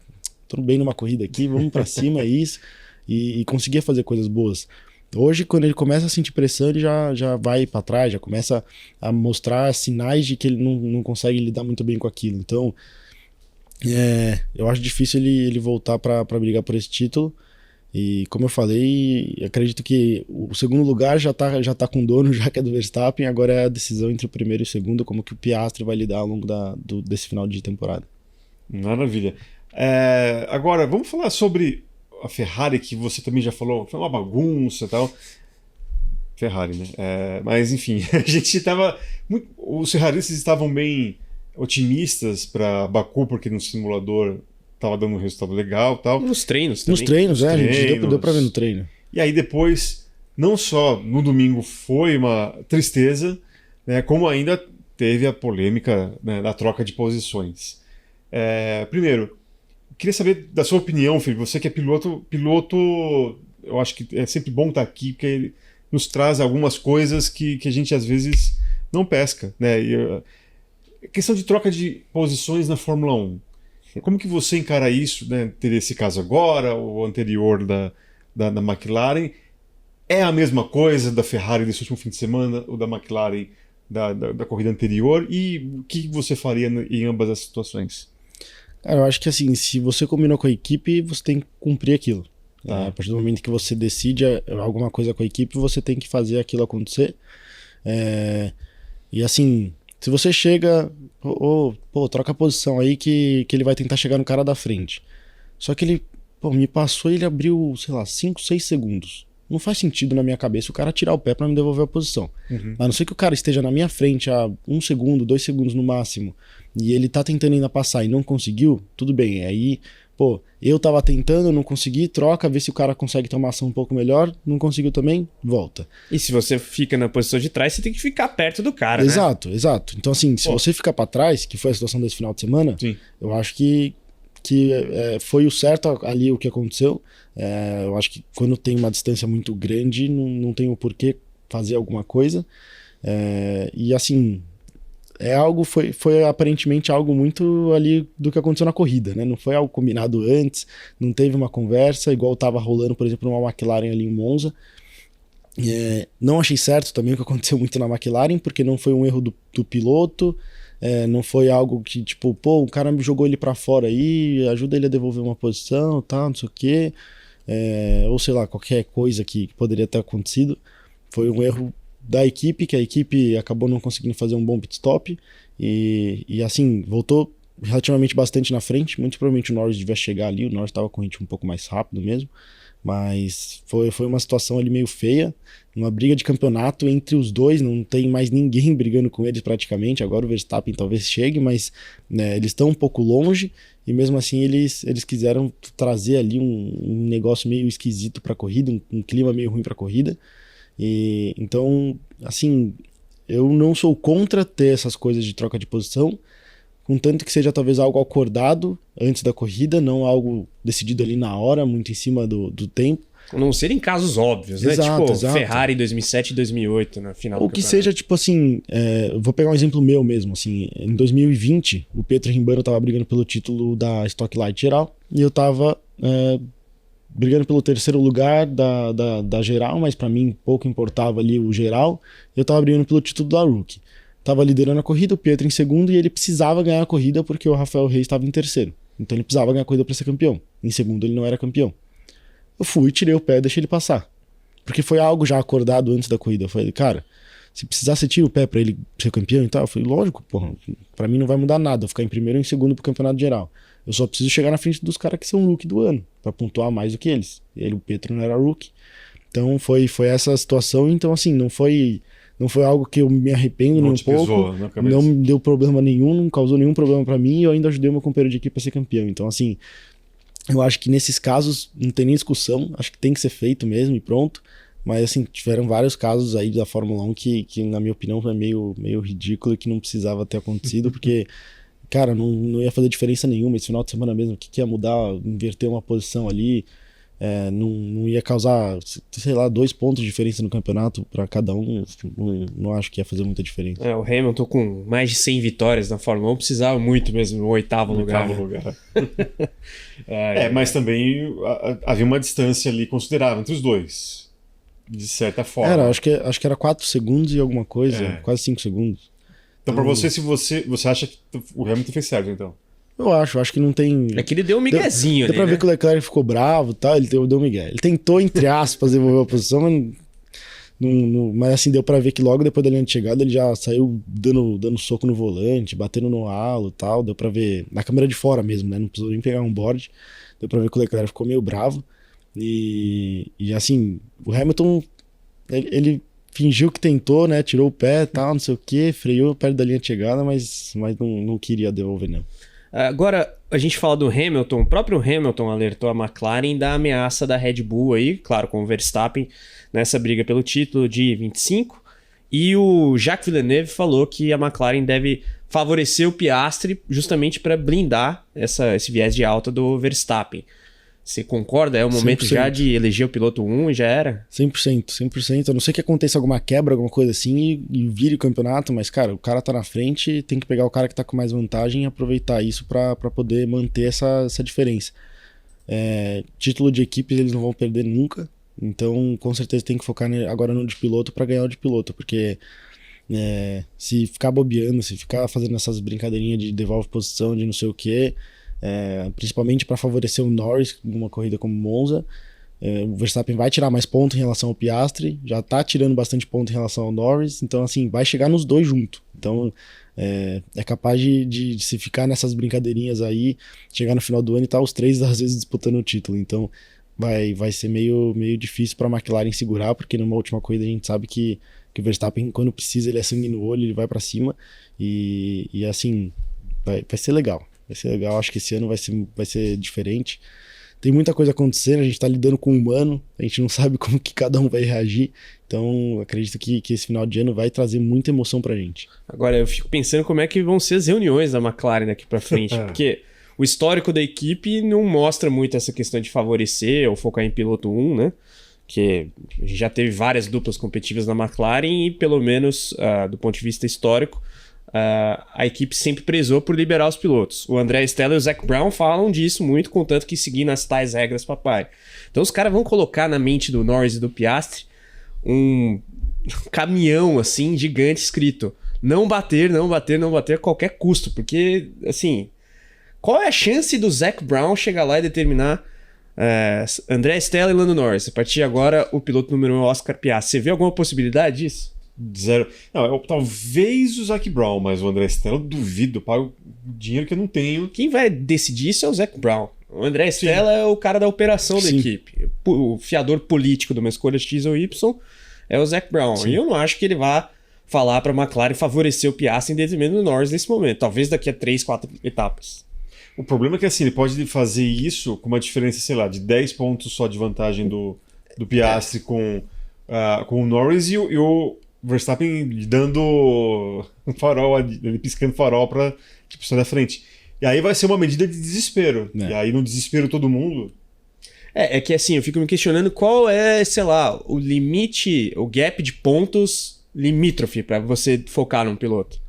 tô bem numa corrida aqui, vamos pra cima, é isso. E conseguia fazer coisas boas. Hoje, quando ele começa a sentir pressão, ele já vai pra trás, já começa a mostrar sinais de que ele não consegue lidar muito bem com aquilo. Então... eu acho difícil ele voltar pra brigar por esse título. E como eu falei, acredito que o segundo lugar já tá com dono, já que é do Verstappen. Agora é a decisão entre o primeiro e o segundo, como que o Piastri vai lidar ao longo desse final de temporada. Maravilha. Agora, vamos falar sobre a Ferrari, que você também já falou, foi uma bagunça e tal. Ferrari, né? Mas enfim, a gente tava... Os ferraristas estavam bem otimistas para Baku, porque no simulador tava dando um resultado legal e tal. Nos treinos também. Nos treinos, gente, deu pra ver no treino. E aí depois, não só no domingo foi uma tristeza, né, como ainda teve a polêmica, né, da troca de posições. Primeiro, queria saber da sua opinião, Felipe, você que é piloto, eu acho que é sempre bom estar aqui, porque ele nos traz algumas coisas que a gente às vezes não pesca, né? Questão de troca de posições na Fórmula 1. Como que você encara isso, né? Ter esse caso agora, o anterior da McLaren? É a mesma coisa da Ferrari desse último fim de semana, ou da McLaren da corrida anterior? E o que você faria em ambas as situações? Cara, eu acho que assim, se você combinou com a equipe, você tem que cumprir aquilo. Tá? A partir do momento que você decide alguma coisa com a equipe, você tem que fazer aquilo acontecer. E assim... Se você chega, troca a posição aí que ele vai tentar chegar no cara da frente. Só que ele, me passou e ele abriu, sei lá, 5, 6 segundos. não faz sentido na minha cabeça o cara tirar o pé pra me devolver a posição. A não ser que o cara esteja na minha frente a 1 segundo, 2 segundos no máximo, e ele tá tentando ainda passar e não conseguiu, tudo bem. Aí, pô, eu tava tentando, não consegui, troca, vê se o cara consegue ter uma ação um pouco melhor, não conseguiu também, volta. E se você fica na posição de trás, você tem que ficar perto do cara, Exato. Então assim, se você ficar pra trás, que foi a situação desse final de semana, Sim. eu acho que foi o certo ali o que aconteceu. Eu acho que quando tem uma distância muito grande, não tem o porquê fazer alguma coisa. E assim, foi aparentemente algo muito ali do que aconteceu na corrida, né? Não foi algo combinado antes, não teve uma conversa, igual estava rolando, por exemplo, numa McLaren ali em Monza. Não achei certo também o que aconteceu muito na McLaren, porque não foi um erro do piloto, não foi algo que, tipo, pô, o cara me jogou ele pra fora aí, ajuda ele a devolver uma posição, tal, não sei o quê, ou sei lá, qualquer coisa que poderia ter acontecido. Foi um erro da equipe, que a equipe acabou não conseguindo fazer um bom pit stop, e assim, voltou relativamente bastante na frente. Muito provavelmente o Norris devia chegar ali, o Norris estava com o ritmo um pouco mais rápido mesmo, mas foi uma situação ali meio feia, uma briga de campeonato entre os dois, não tem mais ninguém brigando com eles praticamente. Agora o Verstappen talvez chegue, mas né, eles estão um pouco longe, e mesmo assim eles quiseram trazer ali um negócio meio esquisito para a corrida, um clima meio ruim para a corrida. E então, assim, eu não sou contra ter essas coisas de troca de posição, contanto que seja talvez algo acordado antes da corrida, não algo decidido ali na hora, muito em cima do tempo. A não ser em casos óbvios, né? Exato, Tipo, exato. Ferrari 2007 e 2008 na final Ou do que campeonato. seja, tipo assim, vou pegar um exemplo meu mesmo, assim, em 2020, o Pietro Rimbano tava brigando pelo título da Stock Light geral, e eu tava brigando pelo terceiro lugar da geral, mas pra mim pouco importava ali o geral, eu tava brigando pelo título da Rookie. Tava liderando a corrida, o Pietro em segundo, e ele precisava ganhar a corrida porque o Rafael Reis estava em terceiro. Então ele precisava ganhar a corrida para ser campeão. Em segundo ele não era campeão. Eu fui, tirei o pé e deixei ele passar. Porque foi algo já acordado antes da corrida. Eu falei, cara, se precisar você tira o pé para ele ser campeão e tal. Eu falei, lógico, porra, pra mim não vai mudar nada eu ficar em primeiro ou em segundo pro campeonato geral. Eu só preciso chegar na frente dos caras que são rookie do ano, pra pontuar mais do que eles. Ele, o Pietro, não era rookie. Então foi essa situação. Então assim, não foi algo que eu me arrependo nem um pouco, não me deu problema nenhum, não causou nenhum problema pra mim, e eu ainda ajudei o meu companheiro de equipe a ser campeão. Então assim, eu acho que nesses casos não tem nem discussão, acho que tem que ser feito mesmo e pronto. Mas assim, tiveram vários casos aí da Fórmula 1 que na minha opinião foi meio ridículo e que não precisava ter acontecido, porque cara, não ia fazer diferença nenhuma esse final de semana mesmo. O que ia mudar, inverter uma posição ali, não ia causar, sei lá, 2 pontos de diferença no campeonato para cada um. Não acho que ia fazer muita diferença. O Hamilton com mais de 100 vitórias na Fórmula 1 precisava muito mesmo no oitavo lugar. Mas também havia uma distância ali considerável entre os dois, de certa forma. Acho que era 4 segundos e alguma coisa, quase 5 segundos. Então pra você, se você acha que o Hamilton fez certo, então? Eu acho que não tem... É que ele deu um miguezinho ali, deu pra ver que o Leclerc ficou bravo e tal, ele deu um migué. Ele tentou, entre aspas, devolver a posição, mas assim, deu pra ver que logo depois da linha de chegada ele já saiu dando soco no volante, batendo no halo e tal. Deu pra ver, na câmera de fora mesmo, né? Não precisou nem pegar um board. Deu pra ver que o Leclerc ficou meio bravo. E assim, o Hamilton, ele fingiu que tentou, né? Tirou o pé e tal, não sei o que, freou perto da linha de chegada, mas não queria devolver, não. Agora, a gente fala do Hamilton, o próprio Hamilton alertou a McLaren da ameaça da Red Bull aí, claro, com o Verstappen nessa briga pelo título de 25, e o Jacques Villeneuve falou que a McLaren deve favorecer o Piastri justamente para blindar esse viés de alta do Verstappen. Você concorda? É o momento 100%. Já de eleger o piloto 1 e já era? 100%. A não ser que aconteça alguma quebra, alguma coisa assim e vire o campeonato, mas, cara, o cara tá na frente, tem que pegar o cara que tá com mais vantagem e aproveitar isso pra poder manter essa diferença. Título de equipes eles não vão perder nunca, então com certeza tem que focar agora no de piloto pra ganhar o de piloto, porque se ficar bobeando, se ficar fazendo essas brincadeirinhas de devolve posição, de não sei o que, principalmente para favorecer o Norris numa corrida como Monza, o Verstappen vai tirar mais pontos em relação ao Piastri, já tá tirando bastante ponto em relação ao Norris, então assim, vai chegar nos dois junto. Então é capaz de se ficar nessas brincadeirinhas aí, chegar no final do ano e tá os três às vezes disputando o título. Então vai ser meio difícil para a McLaren segurar, porque numa última corrida a gente sabe que o Verstappen, quando precisa, ele é sangue no olho, ele vai para cima e assim, vai ser legal. Vai ser legal, acho que esse ano vai ser diferente. Tem muita coisa acontecendo, a gente tá lidando com um humano, a gente não sabe como que cada um vai reagir, então acredito que esse final de ano vai trazer muita emoção pra gente. Agora, eu fico pensando como é que vão ser as reuniões da McLaren daqui pra frente, porque o histórico da equipe não mostra muito essa questão de favorecer ou focar em piloto 1, né? Que a gente já teve várias duplas competitivas na McLaren e, pelo menos do ponto de vista histórico, a equipe sempre prezou por liberar os pilotos. O André Stella e o Zac Brown falam disso muito, contanto que seguindo as tais regras papai. Então os caras vão colocar na mente do Norris e do Piastri um caminhão assim gigante escrito: não bater, não bater, não bater a qualquer custo. Porque, assim, qual é a chance do Zac Brown chegar lá e determinar André Stella e Lando Norris? A partir de agora, o piloto número 1 é o Oscar Piastri. Você vê alguma possibilidade disso? Zero. Não, talvez o Zac Brown, mas o André Stella eu duvido, eu pago dinheiro que eu não tenho. Quem vai decidir isso é o Zac Brown. O André Stella é o cara da operação da equipe. O fiador político de uma escolha X ou Y é o Zac Brown. Sim. E eu não acho que ele vá falar para a McLaren favorecer o Piastri em detrimento do Norris nesse momento. Talvez daqui a 3, 4 etapas. O problema é que assim, ele pode fazer isso com uma diferença, sei lá, de 10 pontos só de vantagem do Piastri com o Norris e o Verstappen dando um farol, ele piscando farol pra sair da frente. E aí vai ser uma medida de desespero. E aí no desespero todo mundo... É que assim, eu fico me questionando qual é, sei lá, o limite, o gap de pontos limítrofe pra você focar num piloto.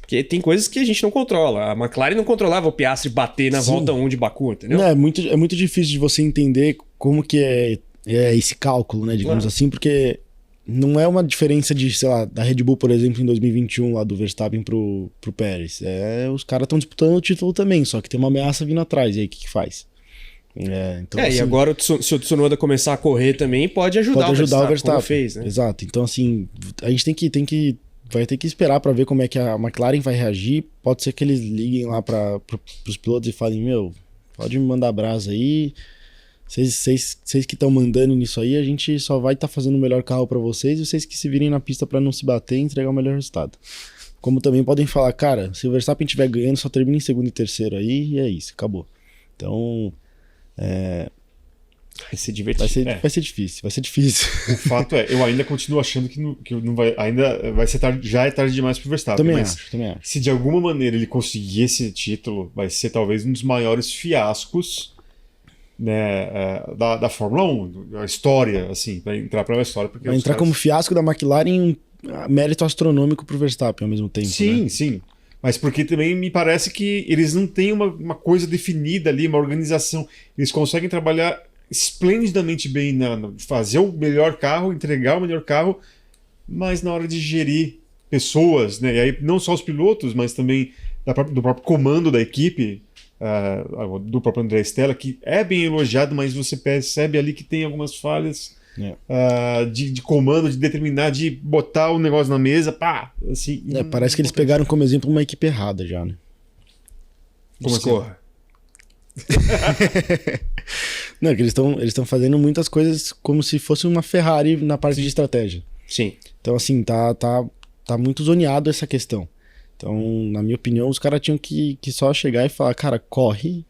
Porque tem coisas que a gente não controla. A McLaren não controlava o Piastri bater na volta 1 de Baku, entendeu? É muito difícil de você entender como que é esse cálculo, né, digamos assim, porque... Não é uma diferença de, sei lá, da Red Bull, por exemplo, em 2021, lá do Verstappen pro Pérez. Os caras estão disputando o título também, só que tem uma ameaça vindo atrás. E aí, o que faz? Então, assim, e agora, se o Tsunoda começar a correr também, pode ajudar o Verstappen. Fez, né? Exato. Então, assim, a gente vai ter que esperar para ver como é que a McLaren vai reagir. Pode ser que eles liguem lá pros pilotos e falem: meu, pode me mandar brasa aí. Vocês que estão mandando nisso aí, a gente só vai estar fazendo o melhor carro para vocês e vocês que se virem na pista para não se bater e entregar o melhor resultado. Como também podem falar, cara, se o Verstappen estiver ganhando, só termina em segundo e terceiro aí e é isso, acabou. Então, vai ser divertido. Vai ser difícil. O fato é, eu ainda continuo achando que não vai, ainda vai ser tarde, já é tarde demais pro Verstappen. Também acho. Se de alguma maneira ele conseguir esse título, vai ser talvez um dos maiores fiascos, né, da Fórmula 1, a história, assim, vai entrar pra uma história. Porque vai entrar como fiasco da McLaren, mérito astronômico pro Verstappen ao mesmo tempo. Sim, né? Sim. Mas porque também me parece que eles não têm uma coisa definida ali, uma organização. Eles conseguem trabalhar esplendidamente bem fazer o melhor carro, entregar o melhor carro, mas na hora de gerir pessoas, né? E aí não só os pilotos, mas também do próprio comando da equipe, do próprio André Stella, que é bem elogiado, mas você percebe ali que tem algumas falhas de comando, de determinar, de botar o negócio na mesa, pá, assim. Parece que eles pegaram como exemplo uma equipe errada já, né? Como assim? Não, que eles estão fazendo muitas coisas como se fosse uma Ferrari na parte de estratégia. Sim. Então, assim, tá muito zoneado essa questão. Então, na minha opinião, os caras tinham que só chegar e falar, cara, corre.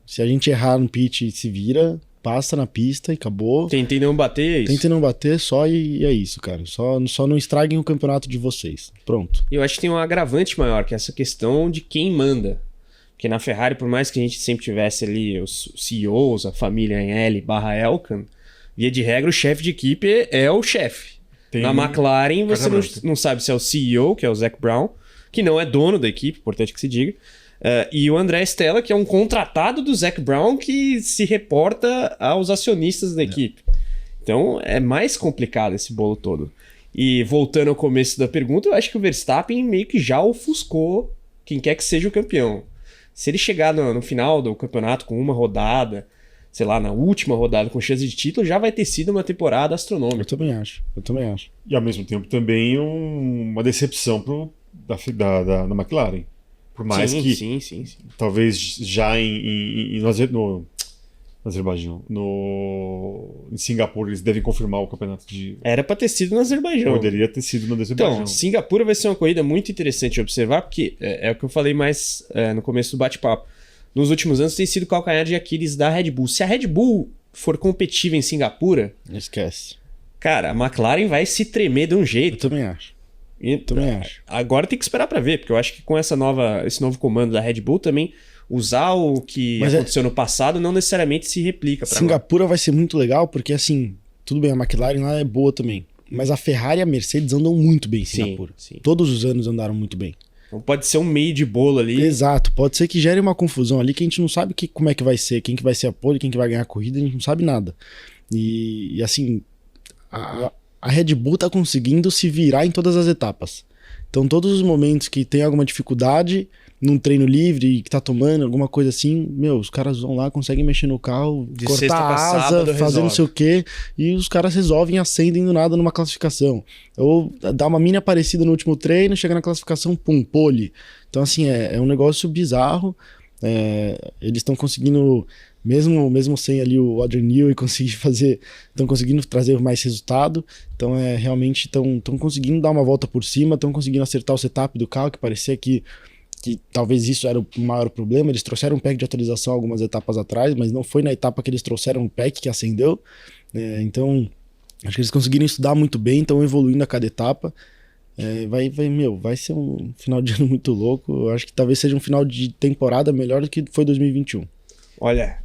Se a gente errar no pit, se vira, passa na pista e acabou. Tentem não bater, é isso. Tentem não bater só e é isso, cara. Só não estraguem o campeonato de vocês. Pronto. E eu acho que tem um agravante maior, que é essa questão de quem manda. Porque na Ferrari, por mais que a gente sempre tivesse ali os CEOs, a família em L/Elkann, via de regra, o chefe de equipe é o chefe. Na McLaren, você não sabe se é o CEO, que é o Zac Brown, que não é dono da equipe, importante que se diga, e o André Stella, que é um contratado do Zac Brown que se reporta aos acionistas da equipe. Então é mais complicado esse bolo todo. E voltando ao começo da pergunta, eu acho que o Verstappen meio que já ofuscou quem quer que seja o campeão. Se ele chegar no final do campeonato com uma rodada, sei lá, na última rodada com chance de título, já vai ter sido uma temporada astronômica. Eu também acho. E ao mesmo tempo também uma decepção da McLaren. Por mais que sim. talvez já no Azerbaijão. Em Singapura eles devem confirmar o campeonato de... Era pra ter sido no Azerbaijão. Poderia ter sido no Azerbaijão. Então, Singapura vai ser uma corrida muito interessante de observar, porque é o que eu falei mais no começo do bate-papo. Nos últimos anos tem sido o calcanhar de Aquiles da Red Bull. Se a Red Bull for competitiva em Singapura... Esquece. Cara, a McLaren vai se tremer de um jeito. Eu também acho. Agora tem que esperar pra ver, porque eu acho que com esse novo comando da Red Bull também, usar o que aconteceu no passado não necessariamente se replica. Singapura vai ser muito legal, porque assim, tudo bem, a McLaren lá é boa também, mas a Ferrari e a Mercedes andam muito bem em Singapura. Sim. Todos os anos andaram muito bem. Então pode ser um meio de bolo ali. Exato, pode ser que gere uma confusão ali, que a gente não sabe como é que vai ser, quem que vai ser a pole, quem que vai ganhar a corrida, a gente não sabe nada. E assim, a Red Bull tá conseguindo se virar em todas as etapas. Então todos os momentos que tem alguma dificuldade num treino livre, que tá tomando alguma coisa assim, os caras vão lá, conseguem mexer no carro, De cortar sexta pra a asa, sábado, fazer não resolve. sei o quê, e os caras resolvem, acendem do nada numa classificação. Ou dá uma mini parecida no último treino, chega na classificação, pum, pole. Então assim, é um negócio bizarro. Eles estão conseguindo, mesmo sem ali o Adrian Newey estão conseguindo trazer mais resultado. Então realmente estão conseguindo dar uma volta por cima, estão conseguindo acertar o setup do carro, que parecia que talvez isso era o maior problema. Eles trouxeram um pack de atualização algumas etapas atrás, mas não foi na etapa que eles trouxeram um pack que acendeu. Então acho que eles conseguiram estudar muito bem, estão evoluindo a cada etapa. Vai ser um final de ano muito louco. Eu acho que talvez seja um final de temporada melhor do que foi 2021. Olha,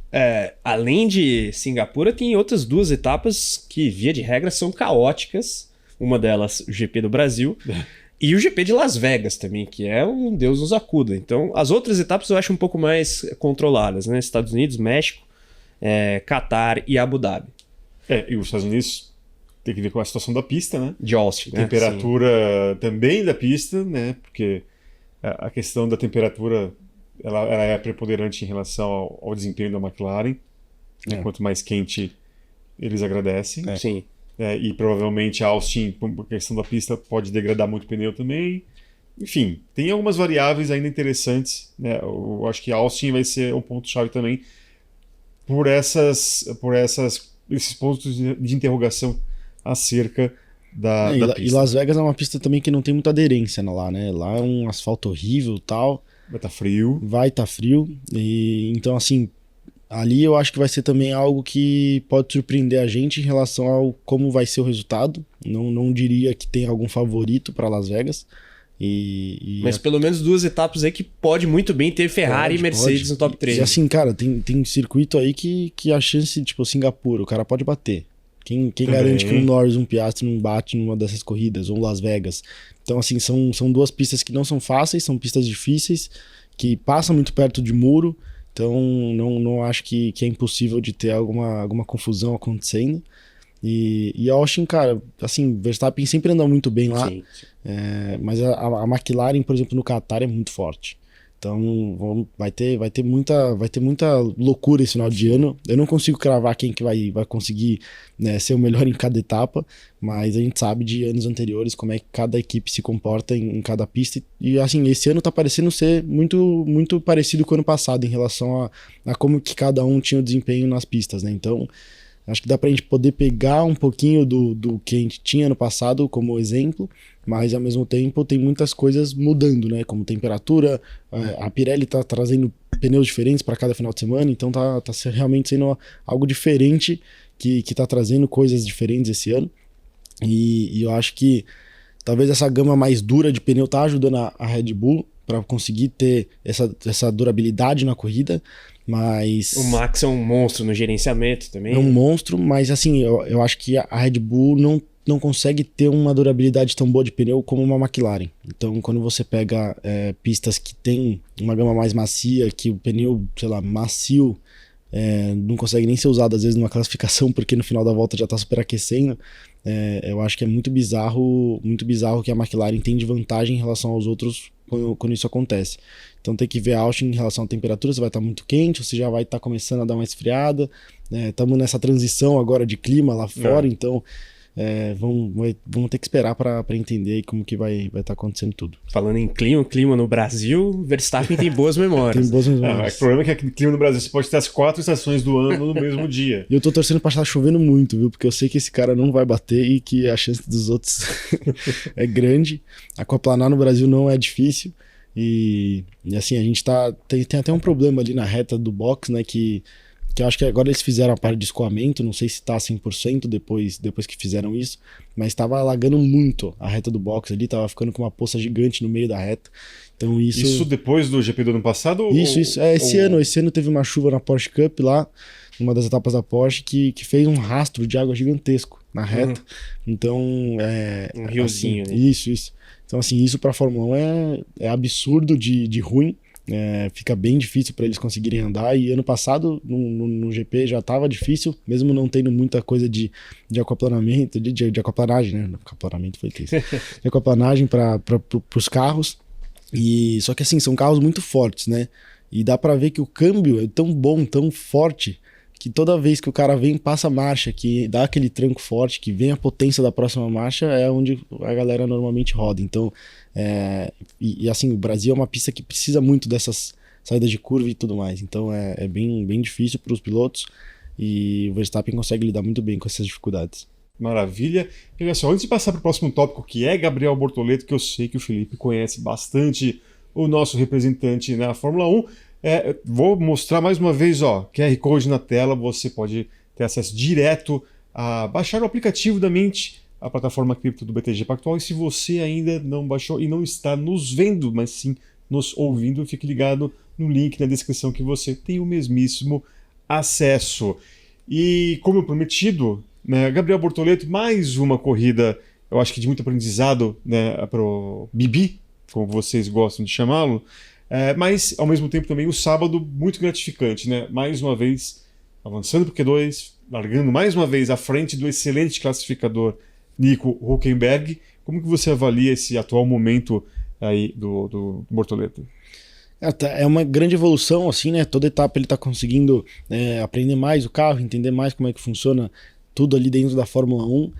além de Singapura, tem outras duas etapas que, via de regra, são caóticas. Uma delas, o GP do Brasil, e o GP de Las Vegas também, que é um Deus nos acuda. Então, as outras etapas eu acho um pouco mais controladas, né? Estados Unidos, México, Catar e Abu Dhabi. E os Estados Unidos tem que ver com a situação da pista, né? De Austin, né? Temperatura também da pista, né? Porque a questão da temperatura ela é preponderante em relação ao desempenho da McLaren. Né? Quanto mais quente, eles agradecem. Sim. E provavelmente a Austin, por questão da pista, pode degradar muito o pneu também. Enfim, tem algumas variáveis ainda interessantes. Né? Eu acho que a Austin vai ser um ponto-chave também por esses pontos de interrogação acerca da pista. E Las Vegas é uma pista também que não tem muita aderência lá, né? Lá é um asfalto horrível e tal. Vai estar frio. Vai estar frio. E então, assim, ali eu acho que vai ser também algo que pode surpreender a gente em relação ao como vai ser o resultado. Não diria que tem algum favorito para Las Vegas. Mas pelo menos duas etapas aí que pode muito bem ter Ferrari e Mercedes no top 3. E assim, cara, tem circuito aí que a chance, tipo, Singapura, o cara pode bater. Quem garante que um Norris, um Piastri não bate numa dessas corridas, ou Las Vegas. Então, assim, são duas pistas que não são fáceis, são pistas difíceis, que passam muito perto de muro. Então, não acho que é impossível de ter alguma confusão acontecendo. E a Austin, cara, assim, Verstappen sempre anda muito bem lá. Sim. Mas a McLaren, por exemplo, no Qatar é muito forte. Então vai ter muita loucura esse final de ano. Eu não consigo cravar quem que vai conseguir, né, ser o melhor em cada etapa, mas a gente sabe de anos anteriores como é que cada equipe se comporta em cada pista. E assim, esse ano tá parecendo ser muito, muito parecido com o ano passado em relação a como que cada um tinha o desempenho nas pistas, né? Então acho que dá pra gente poder pegar um pouquinho do que a gente tinha no passado como exemplo, mas ao mesmo tempo tem muitas coisas mudando, né? Como temperatura, a Pirelli tá trazendo pneus diferentes para cada final de semana, então tá realmente sendo algo diferente que tá trazendo coisas diferentes esse ano. E eu acho que talvez essa gama mais dura de pneu tá ajudando a Red Bull para conseguir ter essa durabilidade na corrida. Mas o Max é um monstro no gerenciamento também. É um monstro, mas assim, eu acho que a Red Bull não consegue ter uma durabilidade tão boa de pneu como uma McLaren. Então, quando você pega pistas que tem uma gama mais macia, que o pneu, sei lá, macio, não consegue nem ser usado às vezes numa classificação, porque no final da volta já está superaquecendo, eu acho que é muito bizarro que a McLaren tem de vantagem em relação aos outros quando isso acontece. Então tem que ver a Austin em relação à temperatura, se vai estar muito quente, ou se já vai estar começando a dar uma esfriada. Estamos nessa transição agora de clima lá fora, então vamos ter que esperar para entender como que vai estar acontecendo tudo. Falando em clima no Brasil, Verstappen tem boas memórias. Tem boas O memórias. problema é que aquele clima no Brasil, você pode ter as 4 estações do ano no mesmo dia. E eu tô torcendo pra estar chovendo muito, viu? Porque eu sei que esse cara não vai bater e que a chance dos outros é grande. Aquaplanar no Brasil não é difícil. E assim, a gente tem até um problema ali na reta do box, né? Que eu acho que agora eles fizeram a parte de escoamento, não sei se tá 100% depois que fizeram isso, mas tava alagando muito a reta do box ali, tava ficando com uma poça gigante no meio da reta. Então Isso depois do GP do ano passado? Isso. Esse ano teve uma chuva na Porsche Cup lá, numa das etapas da Porsche, que fez um rastro de água gigantesco na reta. Então, um riozinho, assim, né? Isso. Então, assim, isso pra Fórmula 1 é absurdo de ruim. Fica bem difícil para eles conseguirem andar. E ano passado, no GP, já estava difícil, mesmo não tendo muita coisa de aquaplanamento, de aquaplanagem, né? Aquaplanamento foi isso. De aquaplanagem para os carros. E só que assim, são carros muito fortes, né? E dá para ver que o câmbio é tão bom, tão forte, que toda vez que o cara vem, passa a marcha, que dá aquele tranco forte, que vem a potência da próxima marcha, é onde a galera normalmente roda. Então, assim, o Brasil é uma pista que precisa muito dessas saídas de curva e tudo mais. Então, é bem difícil para os pilotos e o Verstappen consegue lidar muito bem com essas dificuldades. Maravilha. E olha só, antes de passar para o próximo tópico, que é Gabriel Bortoleto, que eu sei que o Felipe conhece bastante, o nosso representante na Fórmula 1, vou mostrar mais uma vez, QR Code na tela, você pode ter acesso direto a baixar o aplicativo da Mint, a plataforma cripto do BTG Pactual, e se você ainda não baixou e não está nos vendo, mas sim nos ouvindo, fique ligado no link na descrição que você tem o mesmíssimo acesso. E como eu prometido, né, Gabriel Bortoleto, mais uma corrida, eu acho que de muito aprendizado, né, para o Bibi, como vocês gostam de chamá-lo, mas ao mesmo tempo também o sábado muito gratificante, né? Mais uma vez avançando para o Q2, largando mais uma vez à frente do excelente classificador Nico Hülkenberg. Como que você avalia esse atual momento aí do Bortoleto? É uma grande evolução, assim, né? Toda etapa ele tá conseguindo aprender mais o carro, entender mais como é que funciona tudo ali dentro da Fórmula 1.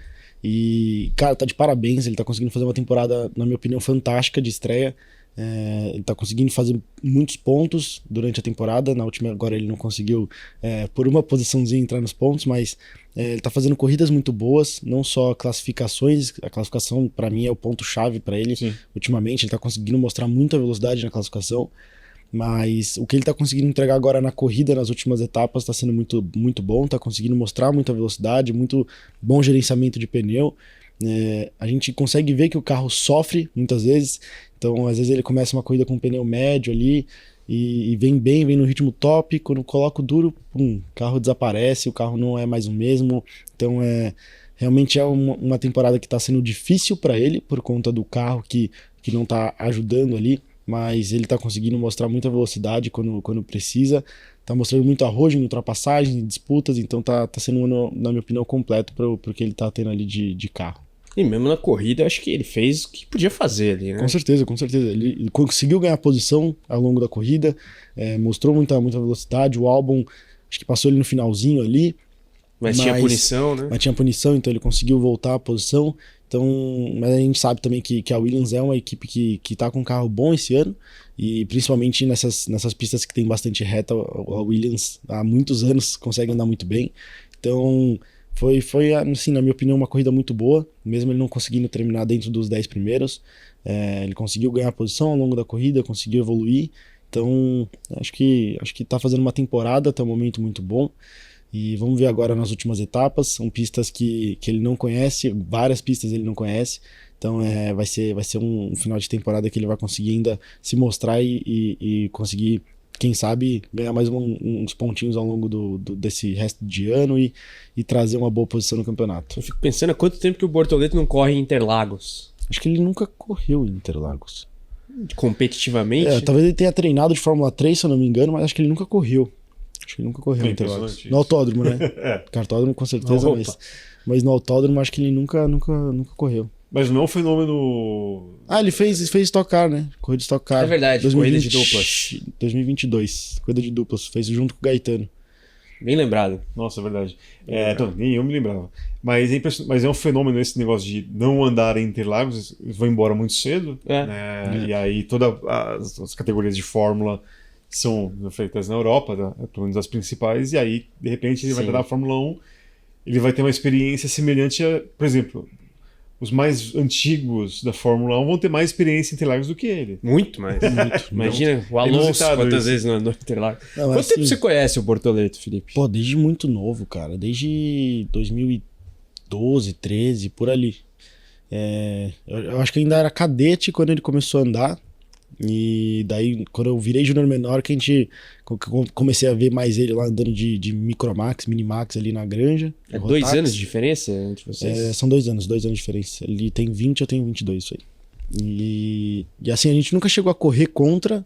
E, cara, tá de parabéns, ele tá conseguindo fazer uma temporada, na minha opinião, fantástica de estreia. Ele tá conseguindo fazer muitos pontos durante a temporada. Na última agora ele não conseguiu por uma posiçãozinha entrar nos pontos, mas ele tá fazendo corridas muito boas, não só classificações. A classificação para mim é o ponto chave para ele. Sim. Ultimamente ele tá conseguindo mostrar muita velocidade na classificação, mas o que ele tá conseguindo entregar agora na corrida, nas últimas etapas, tá sendo muito, muito bom. Tá conseguindo mostrar muita velocidade, muito bom gerenciamento de pneu. A gente consegue ver que o carro sofre muitas vezes, então às vezes ele começa uma corrida com um pneu médio ali e vem bem, vem no ritmo top, quando coloca o duro, o carro desaparece, o carro não é mais o mesmo. Então realmente é uma temporada que está sendo difícil para ele por conta do carro que não está ajudando ali, mas ele está conseguindo mostrar muita velocidade quando precisa, está mostrando muito arrojo em ultrapassagens, em disputas, então tá sendo um ano, na minha opinião, completo para o que ele está tendo ali de carro. E mesmo na corrida, acho que ele fez o que podia fazer ali, né? Com certeza. Ele conseguiu ganhar posição ao longo da corrida, mostrou muita velocidade. O Albon, acho que passou ele no finalzinho ali. Mas tinha punição, né? Mas tinha punição, então ele conseguiu voltar à posição. Então, mas a gente sabe também que a Williams é uma equipe que tá com um carro bom esse ano. E principalmente nessas pistas que tem bastante reta, a Williams há muitos anos consegue andar muito bem. Então... Foi, assim, na minha opinião, uma corrida muito boa, mesmo ele não conseguindo terminar dentro dos 10 primeiros. Ele conseguiu ganhar posição ao longo da corrida, conseguiu evoluir. Então, acho que tá fazendo uma temporada até o momento muito bom. E vamos ver agora nas últimas etapas. São pistas que ele não conhece, várias pistas ele não conhece. Então, vai ser um final de temporada que ele vai conseguir ainda se mostrar e conseguir, quem sabe, ganhar mais uns pontinhos ao longo desse resto de ano e trazer uma boa posição no campeonato. Eu fico pensando há quanto tempo que o Bortoleto não corre em Interlagos. Acho que ele nunca correu em Interlagos. Competitivamente? Talvez ele tenha treinado de Fórmula 3, se eu não me engano, mas acho que ele nunca correu. Acho que ele nunca correu em Interlagos. No autódromo, né? Cartódromo com certeza, mas no autódromo acho que ele nunca correu. Mas não é um fenômeno... ele fez Stock Car, né? Corrida de Stock Car. É verdade, 2020, corrida de duplas. 2022, corrida de duplas. Fez junto com o Gaetano. Bem lembrado. Nossa, é verdade. Nem eu me lembrava. Mas mas é um fenômeno esse negócio de não andar em Interlagos, eles vão embora muito cedo, né? E aí todas as categorias de Fórmula são feitas na Europa, pelo menos as principais, e aí, de repente, ele vai estar na Fórmula 1, ele vai ter uma experiência semelhante a, por exemplo, os mais antigos da Fórmula 1 vão ter mais experiência em Interlagos do que ele. Muito mais. Muito. Imagina o Alonso quantas vezes não andou em Interlagos. Quanto tempo você conhece o Bortoleto, Felipe? Pô, desde muito novo, cara. Desde 2012, 13, por ali. Eu acho que ainda era cadete quando ele começou a andar. E daí, quando eu virei júnior menor, que comecei a ver mais ele lá andando de Micromax, Minimax ali na granja. 2 anos de diferença entre vocês? São 2 anos de diferença. Ele tem 20, eu tenho 22, isso aí. E assim, a gente nunca chegou a correr contra.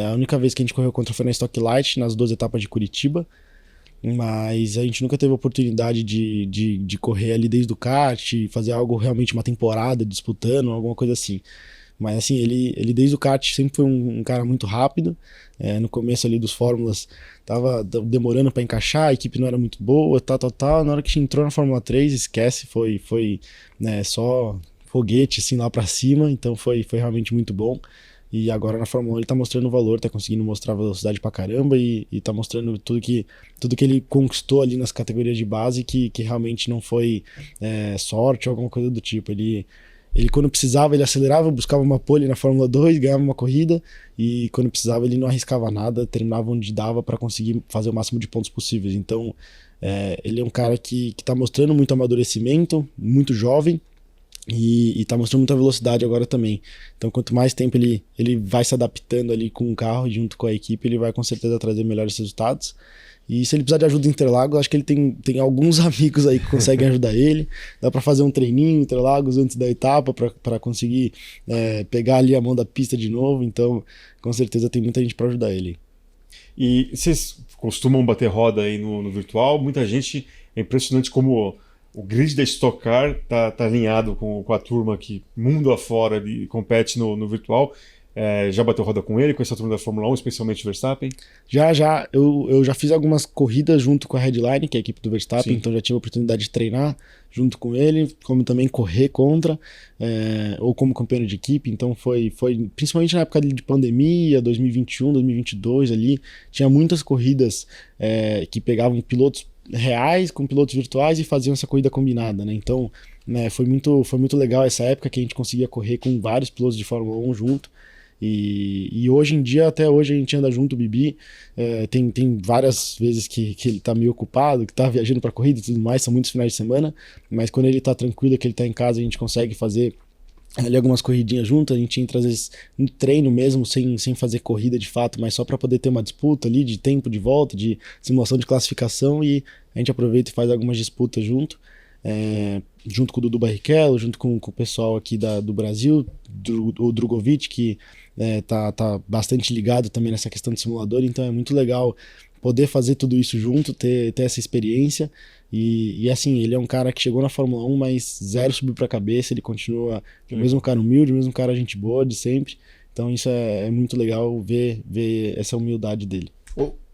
A única vez que a gente correu contra foi na Stock Light, nas 2 etapas de Curitiba. Mas a gente nunca teve a oportunidade de correr ali desde o kart, fazer algo realmente, uma temporada disputando, alguma coisa assim. Mas assim, ele desde o kart sempre foi um cara muito rápido. No começo ali dos Fórmulas tava demorando para encaixar, a equipe não era muito boa, tal. Na hora que a gente entrou na Fórmula 3, esquece, foi né, só foguete assim lá para cima, então foi realmente muito bom. E agora na Fórmula 1 ele tá mostrando o valor, tá conseguindo mostrar velocidade pra caramba e tá mostrando tudo que ele conquistou ali nas categorias de base que realmente não foi sorte ou alguma coisa do tipo. Ele quando precisava, ele acelerava, buscava uma pole na Fórmula 2, ganhava uma corrida, e quando precisava ele não arriscava nada, terminava onde dava para conseguir fazer o máximo de pontos possíveis. Então ele é um cara que tá mostrando muito amadurecimento, muito jovem, e tá mostrando muita velocidade agora também. Então quanto mais tempo ele vai se adaptando ali com o carro junto com a equipe, ele vai com certeza trazer melhores resultados. E se ele precisar de ajuda em Interlagos, acho que ele tem alguns amigos aí que conseguem ajudar ele. Dá para fazer um treininho em Interlagos antes da etapa para conseguir pegar ali a mão da pista de novo. Então, com certeza tem muita gente para ajudar ele. E vocês costumam bater roda aí no virtual? Muita gente, é impressionante como o grid da Stock Car tá alinhado com a turma que mundo afora compete no virtual. Já bateu roda com ele, com essa turma da Fórmula 1, especialmente o Verstappen? Já. Eu já fiz algumas corridas junto com a Headline, que é a equipe do Verstappen, então já tive a oportunidade de treinar junto com ele, como também correr contra, ou como companheiro de equipe. Então foi principalmente na época de pandemia, 2021, 2022 ali, tinha muitas corridas que pegavam pilotos reais com pilotos virtuais e faziam essa corrida combinada, né? Então foi muito legal essa época que a gente conseguia correr com vários pilotos de Fórmula 1 junto. E hoje em dia, até hoje a gente anda junto, o Bibi, tem várias vezes que ele tá meio ocupado, que tá viajando pra corrida e tudo mais, são muitos finais de semana, mas quando ele tá tranquilo, que ele tá em casa, a gente consegue fazer ali algumas corridinhas juntas. A gente entra às vezes no treino mesmo, sem fazer corrida de fato, mas só para poder ter uma disputa ali de tempo de volta, de simulação de classificação, e a gente aproveita e faz algumas disputas junto com o Dudu Barrichello, junto com o pessoal aqui do Brasil, o Drogovic, que tá bastante ligado também nessa questão de simulador. Então é muito legal poder fazer tudo isso junto, ter essa experiência. E assim, ele é um cara que chegou na Fórmula 1, mas zero subiu pra cabeça, ele continua o mesmo cara humilde, o mesmo cara gente boa de sempre. Então isso é muito legal ver essa humildade dele.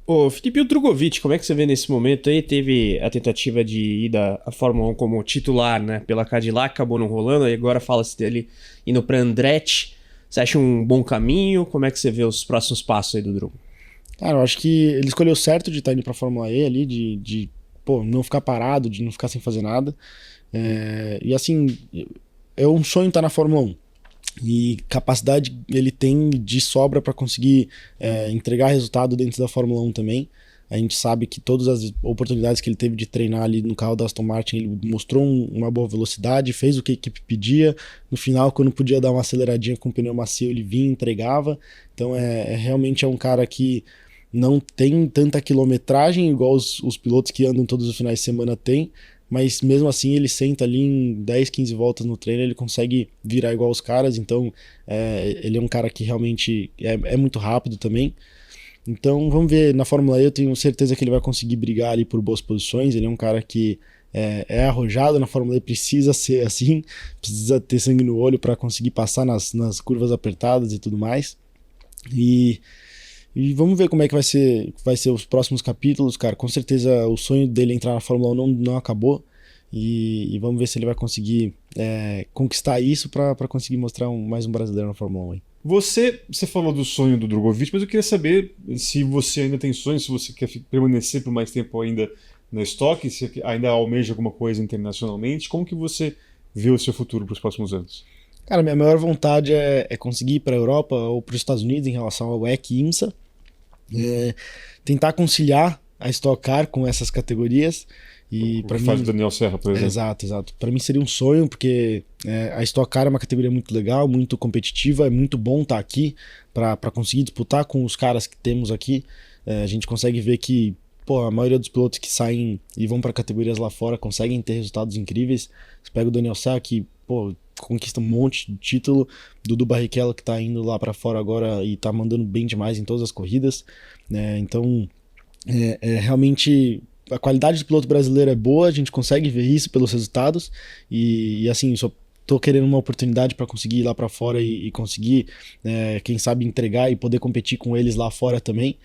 Ô Felipe, o Drogovic, como é que você vê nesse momento aí? Teve a tentativa de ir à Fórmula 1 como titular, né, pela Cadillac, acabou não rolando, e agora fala-se dele indo pra Andretti. Você acha um bom caminho? Como é que você vê os próximos passos aí do Drogo? Cara, eu acho que ele escolheu certo de estar indo pra Fórmula E ali, de não ficar parado, de não ficar sem fazer nada. E assim, é um sonho estar na Fórmula 1. E capacidade ele tem de sobra para conseguir entregar resultado dentro da Fórmula 1 também. A gente sabe que todas as oportunidades que ele teve de treinar ali no carro da Aston Martin, ele mostrou uma boa velocidade, fez o que a equipe pedia. No final, quando podia dar uma aceleradinha com o pneu macio, ele vinha e entregava. Então realmente é um cara que não tem tanta quilometragem igual os pilotos que andam todos os finais de semana têm, mas mesmo assim ele senta ali em 10, 15 voltas no treino, ele consegue virar igual os caras. Então ele é um cara que realmente é muito rápido também. Então vamos ver, na Fórmula E eu tenho certeza que ele vai conseguir brigar ali por boas posições. Ele é um cara que é arrojado, na Fórmula E precisa ser assim, precisa ter sangue no olho para conseguir passar nas curvas apertadas e tudo mais. E E vamos ver como é que vai ser os próximos capítulos, cara. Com certeza o sonho dele entrar na Fórmula 1 não acabou. E vamos ver se ele vai conseguir conquistar isso para conseguir mostrar mais um brasileiro na Fórmula 1 aí. Você falou do sonho do Drogovic, mas eu queria saber se você ainda tem sonho, se você quer permanecer por mais tempo ainda na Stock, se ainda almeja alguma coisa internacionalmente. Como que você vê o seu futuro para os próximos anos? Cara, minha maior vontade é conseguir ir para a Europa ou para os Estados Unidos em relação ao WEC e IMSA. Tentar conciliar a Stock Car com essas categorias. E para mim faz o Daniel Serra, por exemplo. Exato. Para mim seria um sonho, porque a Stock Car é uma categoria muito legal, muito competitiva, é muito bom estar aqui para conseguir disputar com os caras que temos aqui. A gente consegue ver que a maioria dos pilotos que saem e vão para categorias lá fora conseguem ter resultados incríveis. Você pega o Daniel Serra, que conquista um monte de título, Dudu Barrichello, que tá indo lá para fora agora e tá mandando bem demais em todas as corridas, né? Então realmente a qualidade do piloto brasileiro é boa, a gente consegue ver isso pelos resultados e assim, só tô querendo uma oportunidade para conseguir ir lá para fora e conseguir, quem sabe, entregar e poder competir com eles lá fora também.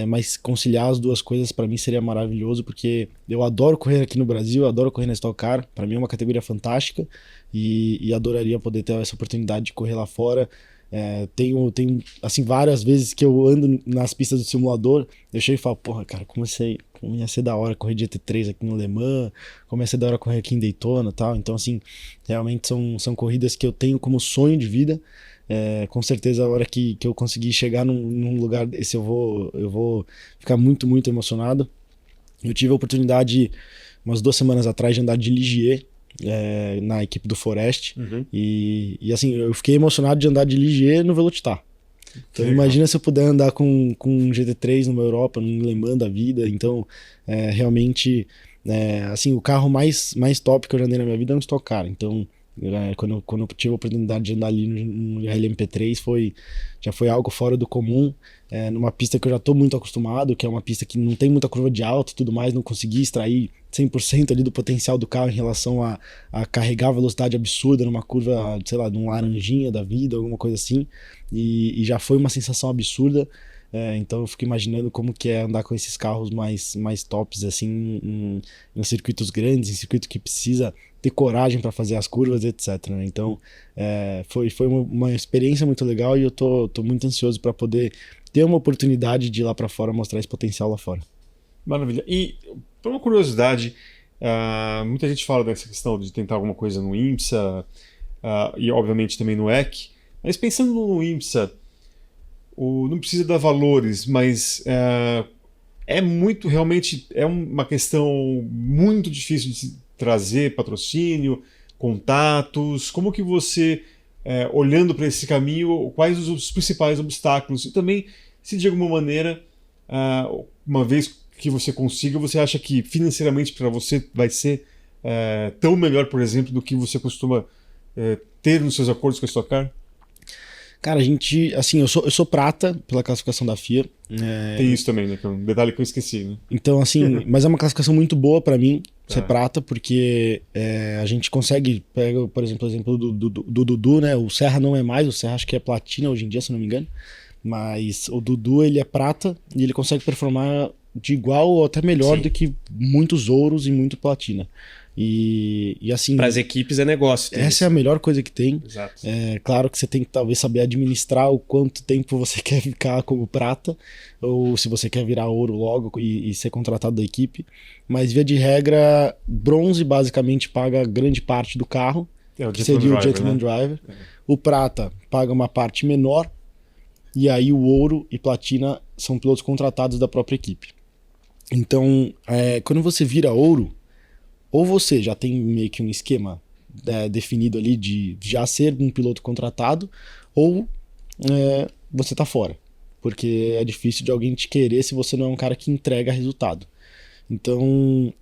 Mas conciliar as duas coisas para mim seria maravilhoso, porque eu adoro correr aqui no Brasil, eu adoro correr na Stock Car, para mim é uma categoria fantástica e adoraria poder ter essa oportunidade de correr lá fora. Tenho assim, várias vezes que eu ando nas pistas do simulador, eu chego e falo, cara, como ia ser da hora correr de GT3 aqui no Le Mans, como ia ser da hora correr aqui em Daytona e tal. Então, assim, realmente são corridas que eu tenho como sonho de vida. Com certeza a hora que eu conseguir chegar num lugar desse eu vou ficar muito, muito emocionado. Eu tive a oportunidade umas 2 semanas atrás de andar de Ligier na equipe do Forest. E assim, eu fiquei emocionado de andar de Ligier no Velocitar. Então imagina se eu puder andar com um GT3 numa Europa, num Le Mans da vida. Então realmente assim, o carro mais top que eu já andei na minha vida é um Stock Car. Então quando eu tive a oportunidade de andar ali no LMP3 já foi algo fora do comum, numa pista que eu já estou muito acostumado, que é uma pista que não tem muita curva de alto e tudo mais, não consegui extrair 100% ali do potencial do carro em relação a carregar a velocidade absurda numa curva, sei lá, num laranjinha da vida, alguma coisa assim, e já foi uma sensação absurda. Então eu fico imaginando como que é andar com esses carros mais tops assim em circuitos grandes, em circuito que precisa ter coragem para fazer as curvas, etc, né? Então foi uma experiência muito legal e eu tô muito ansioso para poder ter uma oportunidade de ir lá para fora mostrar esse potencial lá fora. Maravilha. E por uma curiosidade, muita gente fala dessa questão de tentar alguma coisa no IMSA e obviamente também no WEC, mas pensando no IMSA, não precisa dar valores, mas realmente é uma questão muito difícil de se trazer patrocínio, contatos. Como que você, olhando para esse caminho, quais os principais obstáculos? E também, se de alguma maneira, uma vez que você consiga, você acha que financeiramente para você vai ser tão melhor, por exemplo, do que você costuma ter nos seus acordos com a Stock Car? Cara, assim, eu sou prata pela classificação da FIA. Tem isso também, né? Que é um detalhe que eu esqueci, né? Então, assim, mas é uma classificação muito boa pra mim ser prata, porque a gente consegue, pega, por exemplo, o exemplo do Dudu, né? O Serra não é mais, o Serra acho que é platina hoje em dia, se não me engano. Mas o Dudu, ele é prata e ele consegue performar de igual ou até melhor do que muitos ouros e muito platina. E assim, para as equipes é negócio. Essa é a melhor coisa que tem. Exato. Claro que você tem que talvez saber administrar o quanto tempo você quer ficar como prata, ou se você quer virar ouro logo e ser contratado da equipe. Mas via de regra, bronze basicamente paga grande parte do carro, que seria o Gentleman Driver. O prata paga uma parte menor, e aí o ouro e platina são pilotos contratados da própria equipe. Então, quando você vira ouro, ou você já tem meio que um esquema definido ali de já ser um piloto contratado, ou você tá fora. Porque é difícil de alguém te querer se você não é um cara que entrega resultado. Então,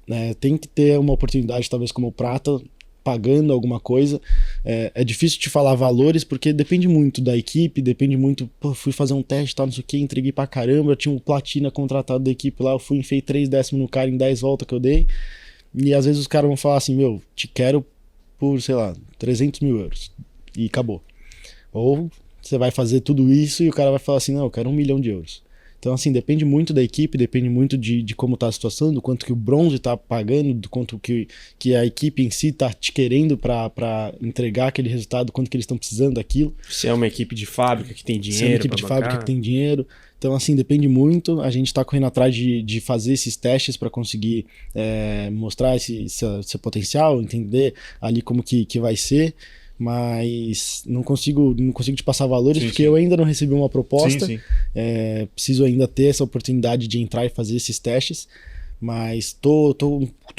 tem que ter uma oportunidade, talvez como prata, pagando alguma coisa. É difícil te falar valores, porque depende muito da equipe, depende muito, fui fazer um teste, tal, não sei o que, entreguei pra caramba, eu tinha um platina contratado da equipe lá, eu fui enfiei 3 décimos no cara em 10 voltas que eu dei. E às vezes os caras vão falar assim, te quero por, sei lá, 300 mil euros. E acabou. Ou você vai fazer tudo isso e o cara vai falar assim, não, eu quero 1 milhão de euros. Então, assim, depende muito da equipe, depende muito de como tá a situação, do quanto que o bronze tá pagando, do quanto que a equipe em si tá te querendo para entregar aquele resultado, do quanto que eles estão precisando daquilo. Se é uma equipe de fábrica que tem dinheiro. Se é uma equipe de fábrica que tem dinheiro. Então, assim, depende muito. A gente tá correndo atrás de fazer esses testes para conseguir mostrar esse potencial, entender ali como que vai ser. Mas não consigo te passar valores, porque eu ainda não recebi uma proposta. Preciso ainda ter essa oportunidade de entrar e fazer esses testes. Mas tô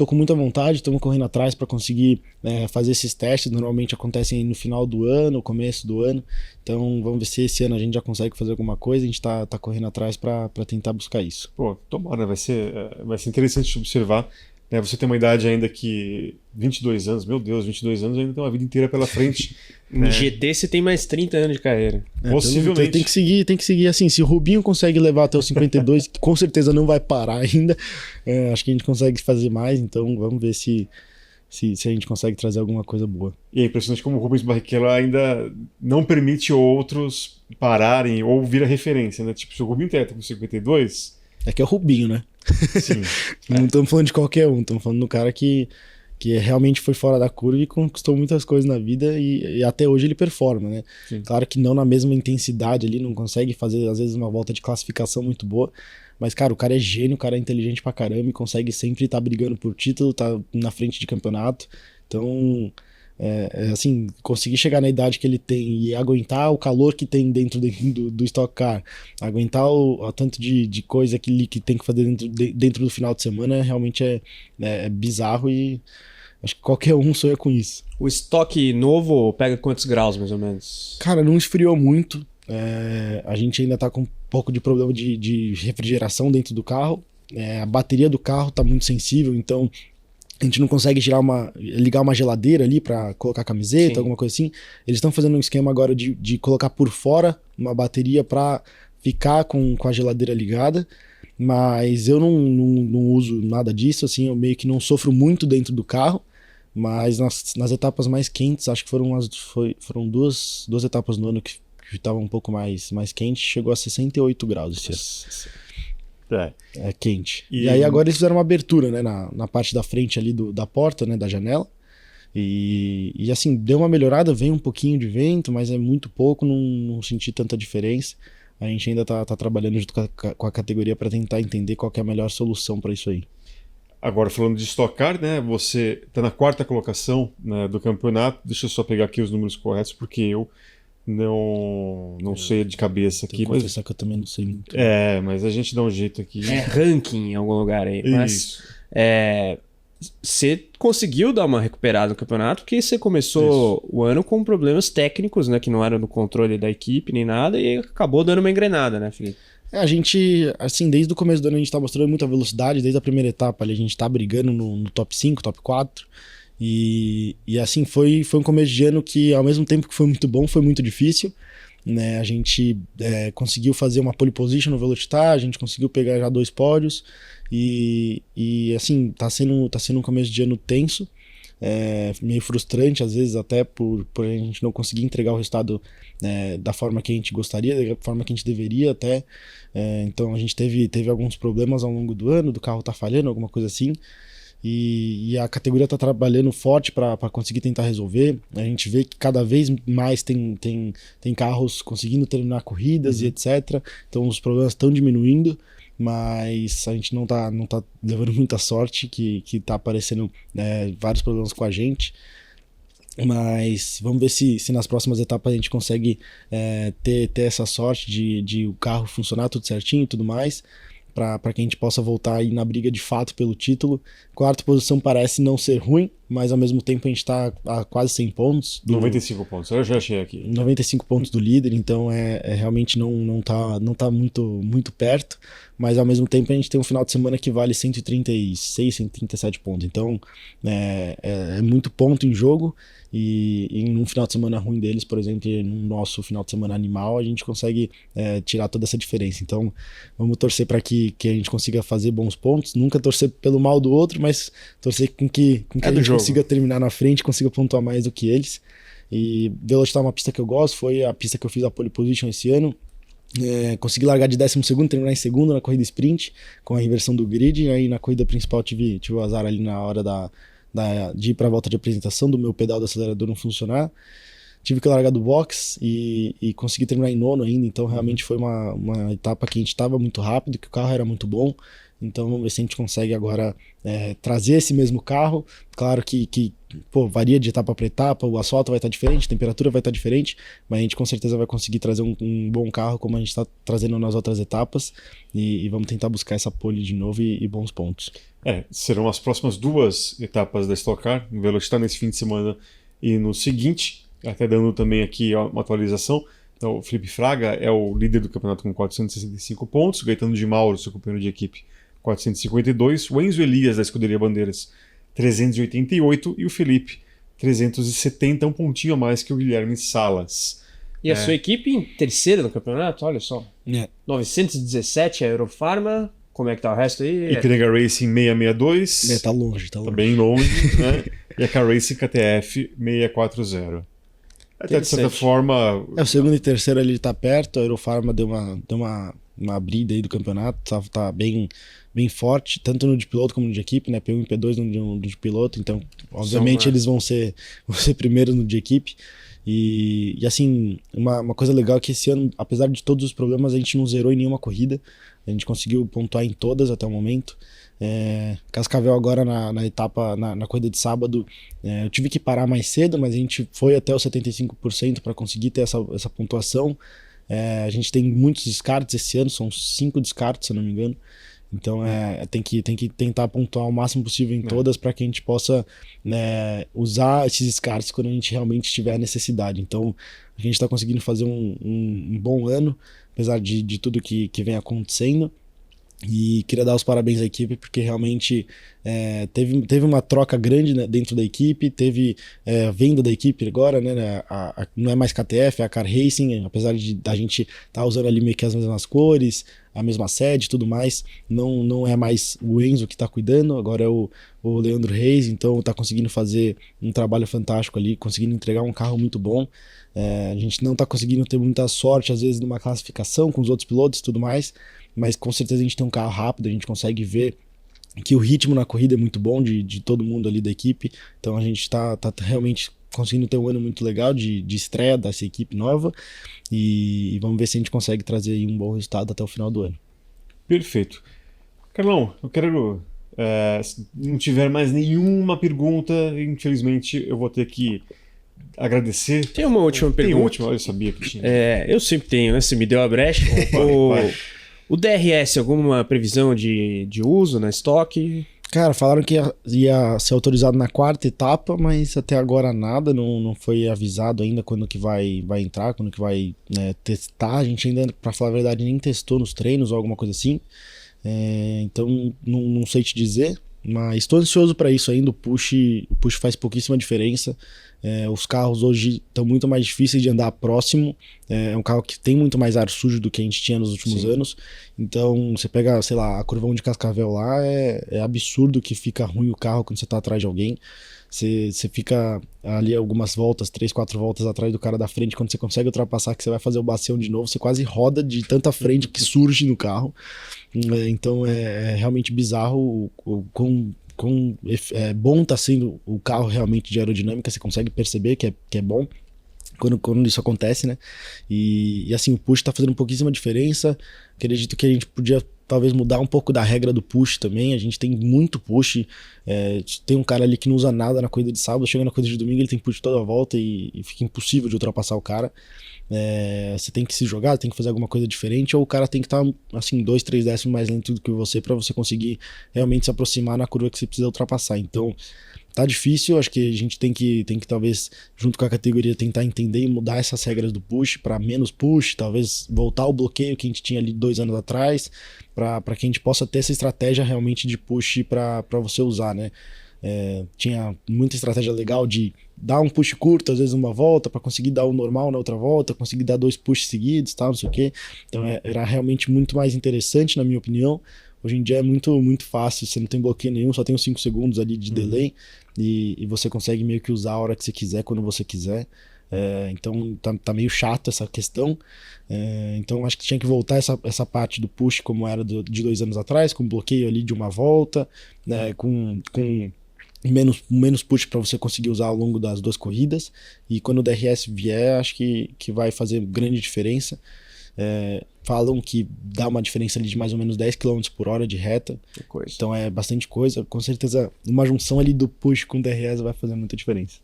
com muita vontade, estamos correndo atrás para conseguir fazer esses testes. Normalmente acontecem no final do ano, começo do ano. Então vamos ver se esse ano a gente já consegue fazer alguma coisa. A gente tá correndo atrás para tentar buscar isso. Pô, tomara, vai ser interessante de observar. Você tem uma idade ainda que... 22 anos, meu Deus, 22 anos ainda tem uma vida inteira pela frente. Em GT você tem mais 30 anos de carreira. Possivelmente. Então, tem que seguir assim. Se o Rubinho consegue levar até os 52, que com certeza não vai parar ainda, acho que a gente consegue fazer mais. Então vamos ver se a gente consegue trazer alguma coisa boa. E é impressionante como o Rubens Barrichello ainda não permite outros pararem ou vir a referência, né? Tipo, se o Rubinho tem com 52... É que é o Rubinho, né? Sim. Não estamos falando de qualquer um, estamos falando do cara que realmente foi fora da curva e conquistou muitas coisas na vida e até hoje ele performa, né? Sim. Claro que não na mesma intensidade ali, não consegue fazer às vezes uma volta de classificação muito boa, mas cara, o cara é gênio, o cara é inteligente pra caramba e consegue sempre estar brigando por título, tá na frente de campeonato. Então, assim, conseguir chegar na idade que ele tem e aguentar o calor que tem dentro do Stock Car, aguentar o tanto de coisa que tem que fazer dentro do final de semana, realmente é bizarro e acho que qualquer um sonha com isso. O estoque novo pega quantos graus, mais ou menos? Cara, não esfriou muito. A gente ainda tá com um pouco de problema de refrigeração dentro do carro. A bateria do carro tá muito sensível, então a gente não consegue ligar uma geladeira ali para colocar camiseta, alguma coisa assim. Eles estão fazendo um esquema agora de colocar por fora uma bateria para ficar com a geladeira ligada, mas eu não uso nada disso, assim, eu meio que não sofro muito dentro do carro, mas nas etapas mais quentes, acho que foram duas etapas no ano que estava um pouco mais quente, chegou a 68 graus esse ano. É quente. E aí agora eles fizeram uma abertura, né, na parte da frente ali da porta, né, da janela. E assim, deu uma melhorada, vem um pouquinho de vento, mas é muito pouco, não senti tanta diferença. A gente ainda tá trabalhando junto com a categoria para tentar entender qual que é a melhor solução para isso aí. Agora, falando de Stock Car, né, você tá na 4ª colocação, né, do campeonato. Deixa eu só pegar aqui os números corretos, porque eu não sei de cabeça aqui. Mas confessar que eu também não sei muito. Mas a gente dá um jeito aqui. É ranking em algum lugar aí. Mas você conseguiu dar uma recuperada no campeonato, porque você começou o ano com problemas técnicos, né, que não eram no controle da equipe nem nada, e acabou dando uma engrenada, né, Felipe? A gente, assim, desde o começo do ano a gente tá mostrando muita velocidade, desde a primeira etapa ali a gente tá brigando no top 5, top 4. E assim, foi um começo de ano que, ao mesmo tempo que foi muito bom, foi muito difícil, né? A gente conseguiu fazer uma pole position no Velocitar, a gente conseguiu pegar já 2 pódios e assim, tá sendo um começo de ano tenso, meio frustrante às vezes até por a gente não conseguir entregar o resultado da forma que a gente gostaria, da forma que a gente deveria até. Então a gente teve alguns problemas ao longo do ano, do carro tá falhando, alguma coisa assim. E a categoria está trabalhando forte para conseguir tentar resolver. A gente vê que cada vez mais tem carros conseguindo terminar corridas e etc. Então os problemas estão diminuindo, mas a gente não tá levando muita sorte, que tá aparecendo vários problemas com a gente. Mas vamos ver se nas próximas etapas a gente consegue ter essa sorte de o carro funcionar tudo certinho e tudo mais, para que a gente possa voltar aí na briga de fato pelo título. 4ª posição parece não ser ruim, mas ao mesmo tempo a gente está a quase 100 pontos. 95 pontos, eu já achei aqui. 95 pontos do líder, então realmente não tá muito perto, mas ao mesmo tempo a gente tem um final de semana que vale 136, 137 pontos, então é muito ponto em jogo. E em um final de semana ruim deles, por exemplo, no nosso final de semana animal, a gente consegue tirar toda essa diferença. Então vamos torcer para que a gente consiga fazer bons pontos, nunca torcer pelo mal do outro, mas torcer com que a gente consiga terminar na frente, consiga pontuar mais do que eles. E Velocitar é uma pista que eu gosto, foi a pista que eu fiz a pole position esse ano. Consegui largar de 12º, terminar em segundo na corrida sprint, com a inversão do grid, e aí na corrida principal tive o azar ali na hora de ir para a volta de apresentação, do meu pedal do acelerador não funcionar. Tive que largar do box e consegui terminar em 9º ainda, então realmente foi uma etapa que a gente estava muito rápido, que o carro era muito bom. Então vamos ver se a gente consegue agora trazer esse mesmo carro. Claro que varia de etapa para etapa, o asfalto vai estar diferente, a temperatura vai estar diferente, mas a gente com certeza vai conseguir trazer um bom carro como a gente está trazendo nas outras etapas, e vamos tentar buscar essa pole de novo e bons pontos. Serão as próximas 2 etapas da Stock Car, o Velocitar nesse fim de semana e no seguinte, até dando também aqui uma atualização. Então, o Felipe Fraga é o líder do campeonato com 465 pontos, Gaetano de Mauro, seu companheiro de equipe, 452, o Enzo Elias da Escuderia Bandeiras 388 e o Felipe 370, um pontinho a mais que o Guilherme Salas. E a sua equipe em terceira no campeonato, olha só. 917 a Eurofarma, como é que tá o resto aí? Ipiranga Racing 662. Tá longe. Tá bem longe, né? E a Car Racing KTF 640. Até de certa forma... o segundo e terceiro ali tá perto, a Eurofarma deu uma abrida aí do campeonato, tá bem forte, tanto no de piloto como no de equipe, né? P1 e P2 no de piloto, então obviamente eles vão ser primeiros no de equipe. E assim, uma coisa legal é que esse ano, apesar de todos os problemas, a gente não zerou em nenhuma corrida, a gente conseguiu pontuar em todas até o momento. Cascavel agora na etapa, na corrida de sábado, eu tive que parar mais cedo, mas a gente foi até os 75% para conseguir ter essa pontuação. A gente tem muitos descartes esse ano, são 5 descartes, se eu não me engano. Então tem que tentar pontuar o máximo possível em todas para que a gente possa usar esses descartes quando a gente realmente tiver necessidade. Então a gente está conseguindo fazer um bom ano, apesar de tudo que vem acontecendo. E queria dar os parabéns à equipe, porque realmente teve uma troca grande, né, dentro da equipe, teve a venda da equipe agora, né, não é mais KTF, é a Car Racing, apesar de a gente estar usando ali meio que as mesmas cores, a mesma sede e tudo mais, não é mais o Enzo que está cuidando, agora é o Leandro Reis, então está conseguindo fazer um trabalho fantástico ali, conseguindo entregar um carro muito bom. A gente não está conseguindo ter muita sorte, às vezes, numa classificação com os outros pilotos e tudo mais, mas com certeza a gente tem um carro rápido, a gente consegue ver que o ritmo na corrida é muito bom de todo mundo ali da equipe, então a gente tá realmente conseguindo ter um ano muito legal de estreia dessa equipe nova, e vamos ver se a gente consegue trazer aí um bom resultado até o final do ano. Perfeito. Carlão, eu quero... se não tiver mais nenhuma pergunta, infelizmente eu vou ter que agradecer. Tem uma última pergunta. Tem última? Eu sabia que tinha. Eu sempre tenho, né? Você me deu a brecha. O DRS, alguma previsão de uso na estoque? Cara, falaram que ia ser autorizado na 4ª etapa, mas até agora nada, não foi avisado ainda quando que vai entrar, quando que vai testar. A gente ainda, pra falar a verdade, nem testou nos treinos ou alguma coisa assim. Então não sei te dizer, mas estou ansioso para isso ainda. O push faz pouquíssima diferença. Os carros hoje estão muito mais difíceis de andar próximo. É um carro que tem muito mais ar sujo do que a gente tinha nos últimos anos. Então você pega, sei lá, a curvão de Cascavel lá, é absurdo que fica ruim o carro quando você está atrás de alguém. Você fica ali algumas voltas, 3, 4 voltas atrás do cara da frente. Quando você consegue ultrapassar, que você vai fazer o bacião de novo, você quase roda de tanta frente que surge no carro. Então é realmente bizarro o quão bom tá sendo o carro realmente de aerodinâmica. Você consegue perceber que é bom quando isso acontece, né? E assim, o push tá fazendo pouquíssima diferença. Acredito que a gente podia talvez mudar um pouco da regra do push também. A gente tem muito push. Tem um cara ali que não usa nada na corrida de sábado, chega na corrida de domingo, ele tem push toda a volta e fica impossível de ultrapassar o cara. Você tem que se jogar, tem que fazer alguma coisa diferente, ou o cara tem que estar assim 2, 3 décimos mais lento do que você para você conseguir realmente se aproximar na curva que você precisa ultrapassar. Então tá difícil, acho que a gente tem que talvez, junto com a categoria, tentar entender e mudar essas regras do push para menos push, talvez voltar ao bloqueio que a gente tinha ali 2 anos atrás, para que a gente possa ter essa estratégia realmente de push para você usar, né? Tinha muita estratégia legal de dar um push curto, às vezes uma volta, para conseguir dar o normal na outra volta, conseguir dar 2 pushes seguidos, tal, não sei o quê. Então era realmente muito mais interessante, na minha opinião. Hoje em dia é muito, muito fácil, você não tem bloqueio nenhum, só tem uns 5 segundos ali de delay, e você consegue meio que usar a hora que você quiser, quando você quiser. Então tá meio chato essa questão. Então acho que tinha que voltar essa parte do push como era de 2 anos atrás, com bloqueio ali de uma volta, né, com menos push para você conseguir usar ao longo das 2 corridas. E quando o DRS vier, acho que vai fazer grande diferença. Falam que dá uma diferença ali de mais ou menos 10 km por hora de reta. Então é bastante coisa. Com certeza uma junção ali do push com o DRS vai fazer muita diferença.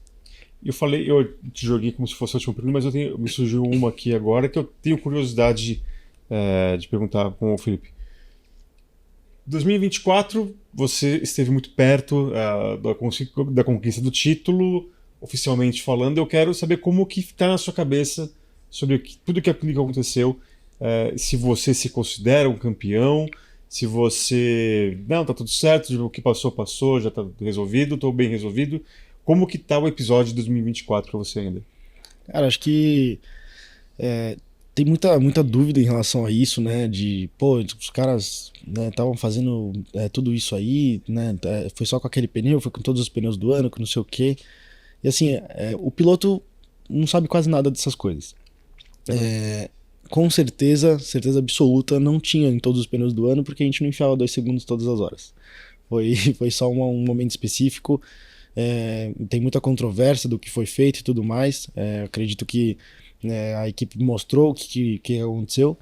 Eu te joguei como se fosse a última pergunta, mas me surgiu uma aqui agora que eu tenho curiosidade de perguntar com o Felipe. 2024, você esteve muito perto da conquista do título, oficialmente falando. Eu quero saber como que está na sua cabeça sobre tudo que aconteceu, se você se considera um campeão, se você... Não, tá tudo certo, o que passou, já tá resolvido, tô bem resolvido. Como que tá o episódio de 2024 para você ainda? Cara, acho que tem muita dúvida em relação a isso, né? Os caras estavam fazendo tudo isso aí, né? Foi só com aquele pneu, foi com todos os pneus do ano, com não sei o quê. E assim, o piloto não sabe quase nada dessas coisas. Com certeza absoluta, não tinha em todos os pneus do ano, porque a gente não enfiava 2 segundos todas as horas. Foi só um momento específico. Tem muita controvérsia do que foi feito e tudo mais. Acredito que a equipe mostrou o que aconteceu.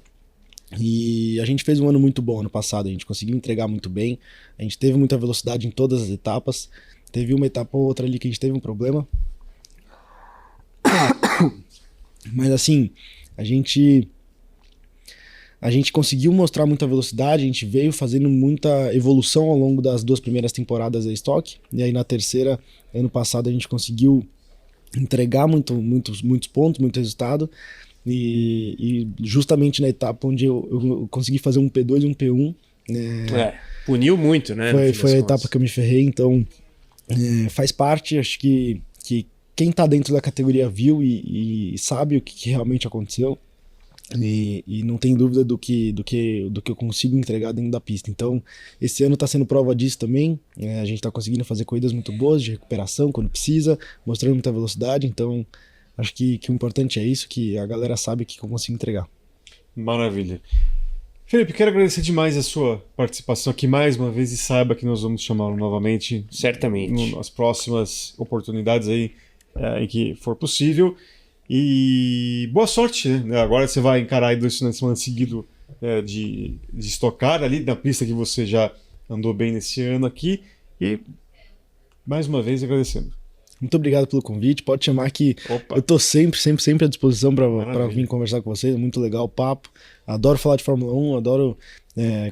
E a gente fez um ano muito bom ano passado. A gente conseguiu entregar muito bem. A gente teve muita velocidade em todas as etapas. Teve uma etapa ou outra ali que a gente teve um problema. Mas assim, a gente conseguiu mostrar muita velocidade, a gente veio fazendo muita evolução ao longo das 2 primeiras temporadas da Stock, e aí na terceira, ano passado, a gente conseguiu entregar muitos pontos, muito resultado, e justamente na etapa onde eu consegui fazer um P2 e um P1. Puniu muito, né? Foi a etapa que eu me ferrei, então faz parte, acho que quem tá dentro da categoria viu e sabe o que realmente aconteceu. E não tem dúvida do que eu consigo entregar dentro da pista. Então, esse ano está sendo prova disso também. A gente está conseguindo fazer corridas muito boas de recuperação quando precisa, mostrando muita velocidade. Então, acho que o importante é isso, que a galera sabe o que eu consigo entregar. Maravilha. Felipe, quero agradecer demais a sua participação aqui mais uma vez e saiba que nós vamos chamá-lo novamente. Certamente. Nas próximas oportunidades aí em que for possível. E boa sorte, né? Agora você vai encarar aí 2 finais de semana seguidos de estocar ali na pista que você já andou bem nesse ano aqui. E mais uma vez agradecendo. Muito obrigado pelo convite. Pode chamar que eu tô sempre à disposição para vir conversar com vocês. É muito legal o papo. Adoro falar de Fórmula 1, adoro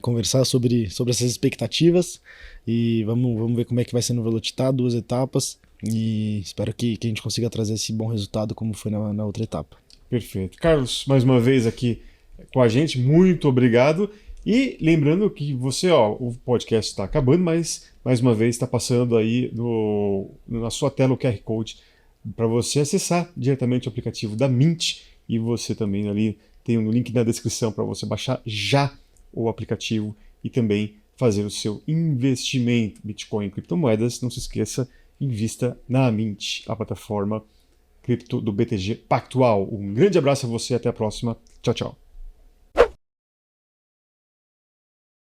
conversar sobre essas expectativas. E vamos ver como é que vai ser no Velocitar, 2 etapas. E espero que a gente consiga trazer esse bom resultado como foi na outra etapa. Perfeito. Carlos, mais uma vez aqui com a gente, muito obrigado. E lembrando que você, o podcast está acabando, mas mais uma vez está passando aí na sua tela o QR Code para você acessar diretamente o aplicativo da Mint. E você também ali tem um link na descrição para você baixar já o aplicativo e também fazer o seu investimento Bitcoin e criptomoedas. Não se esqueça, invista na Mint, a plataforma cripto do BTG Pactual. Um grande abraço a você e até a próxima. Tchau, tchau.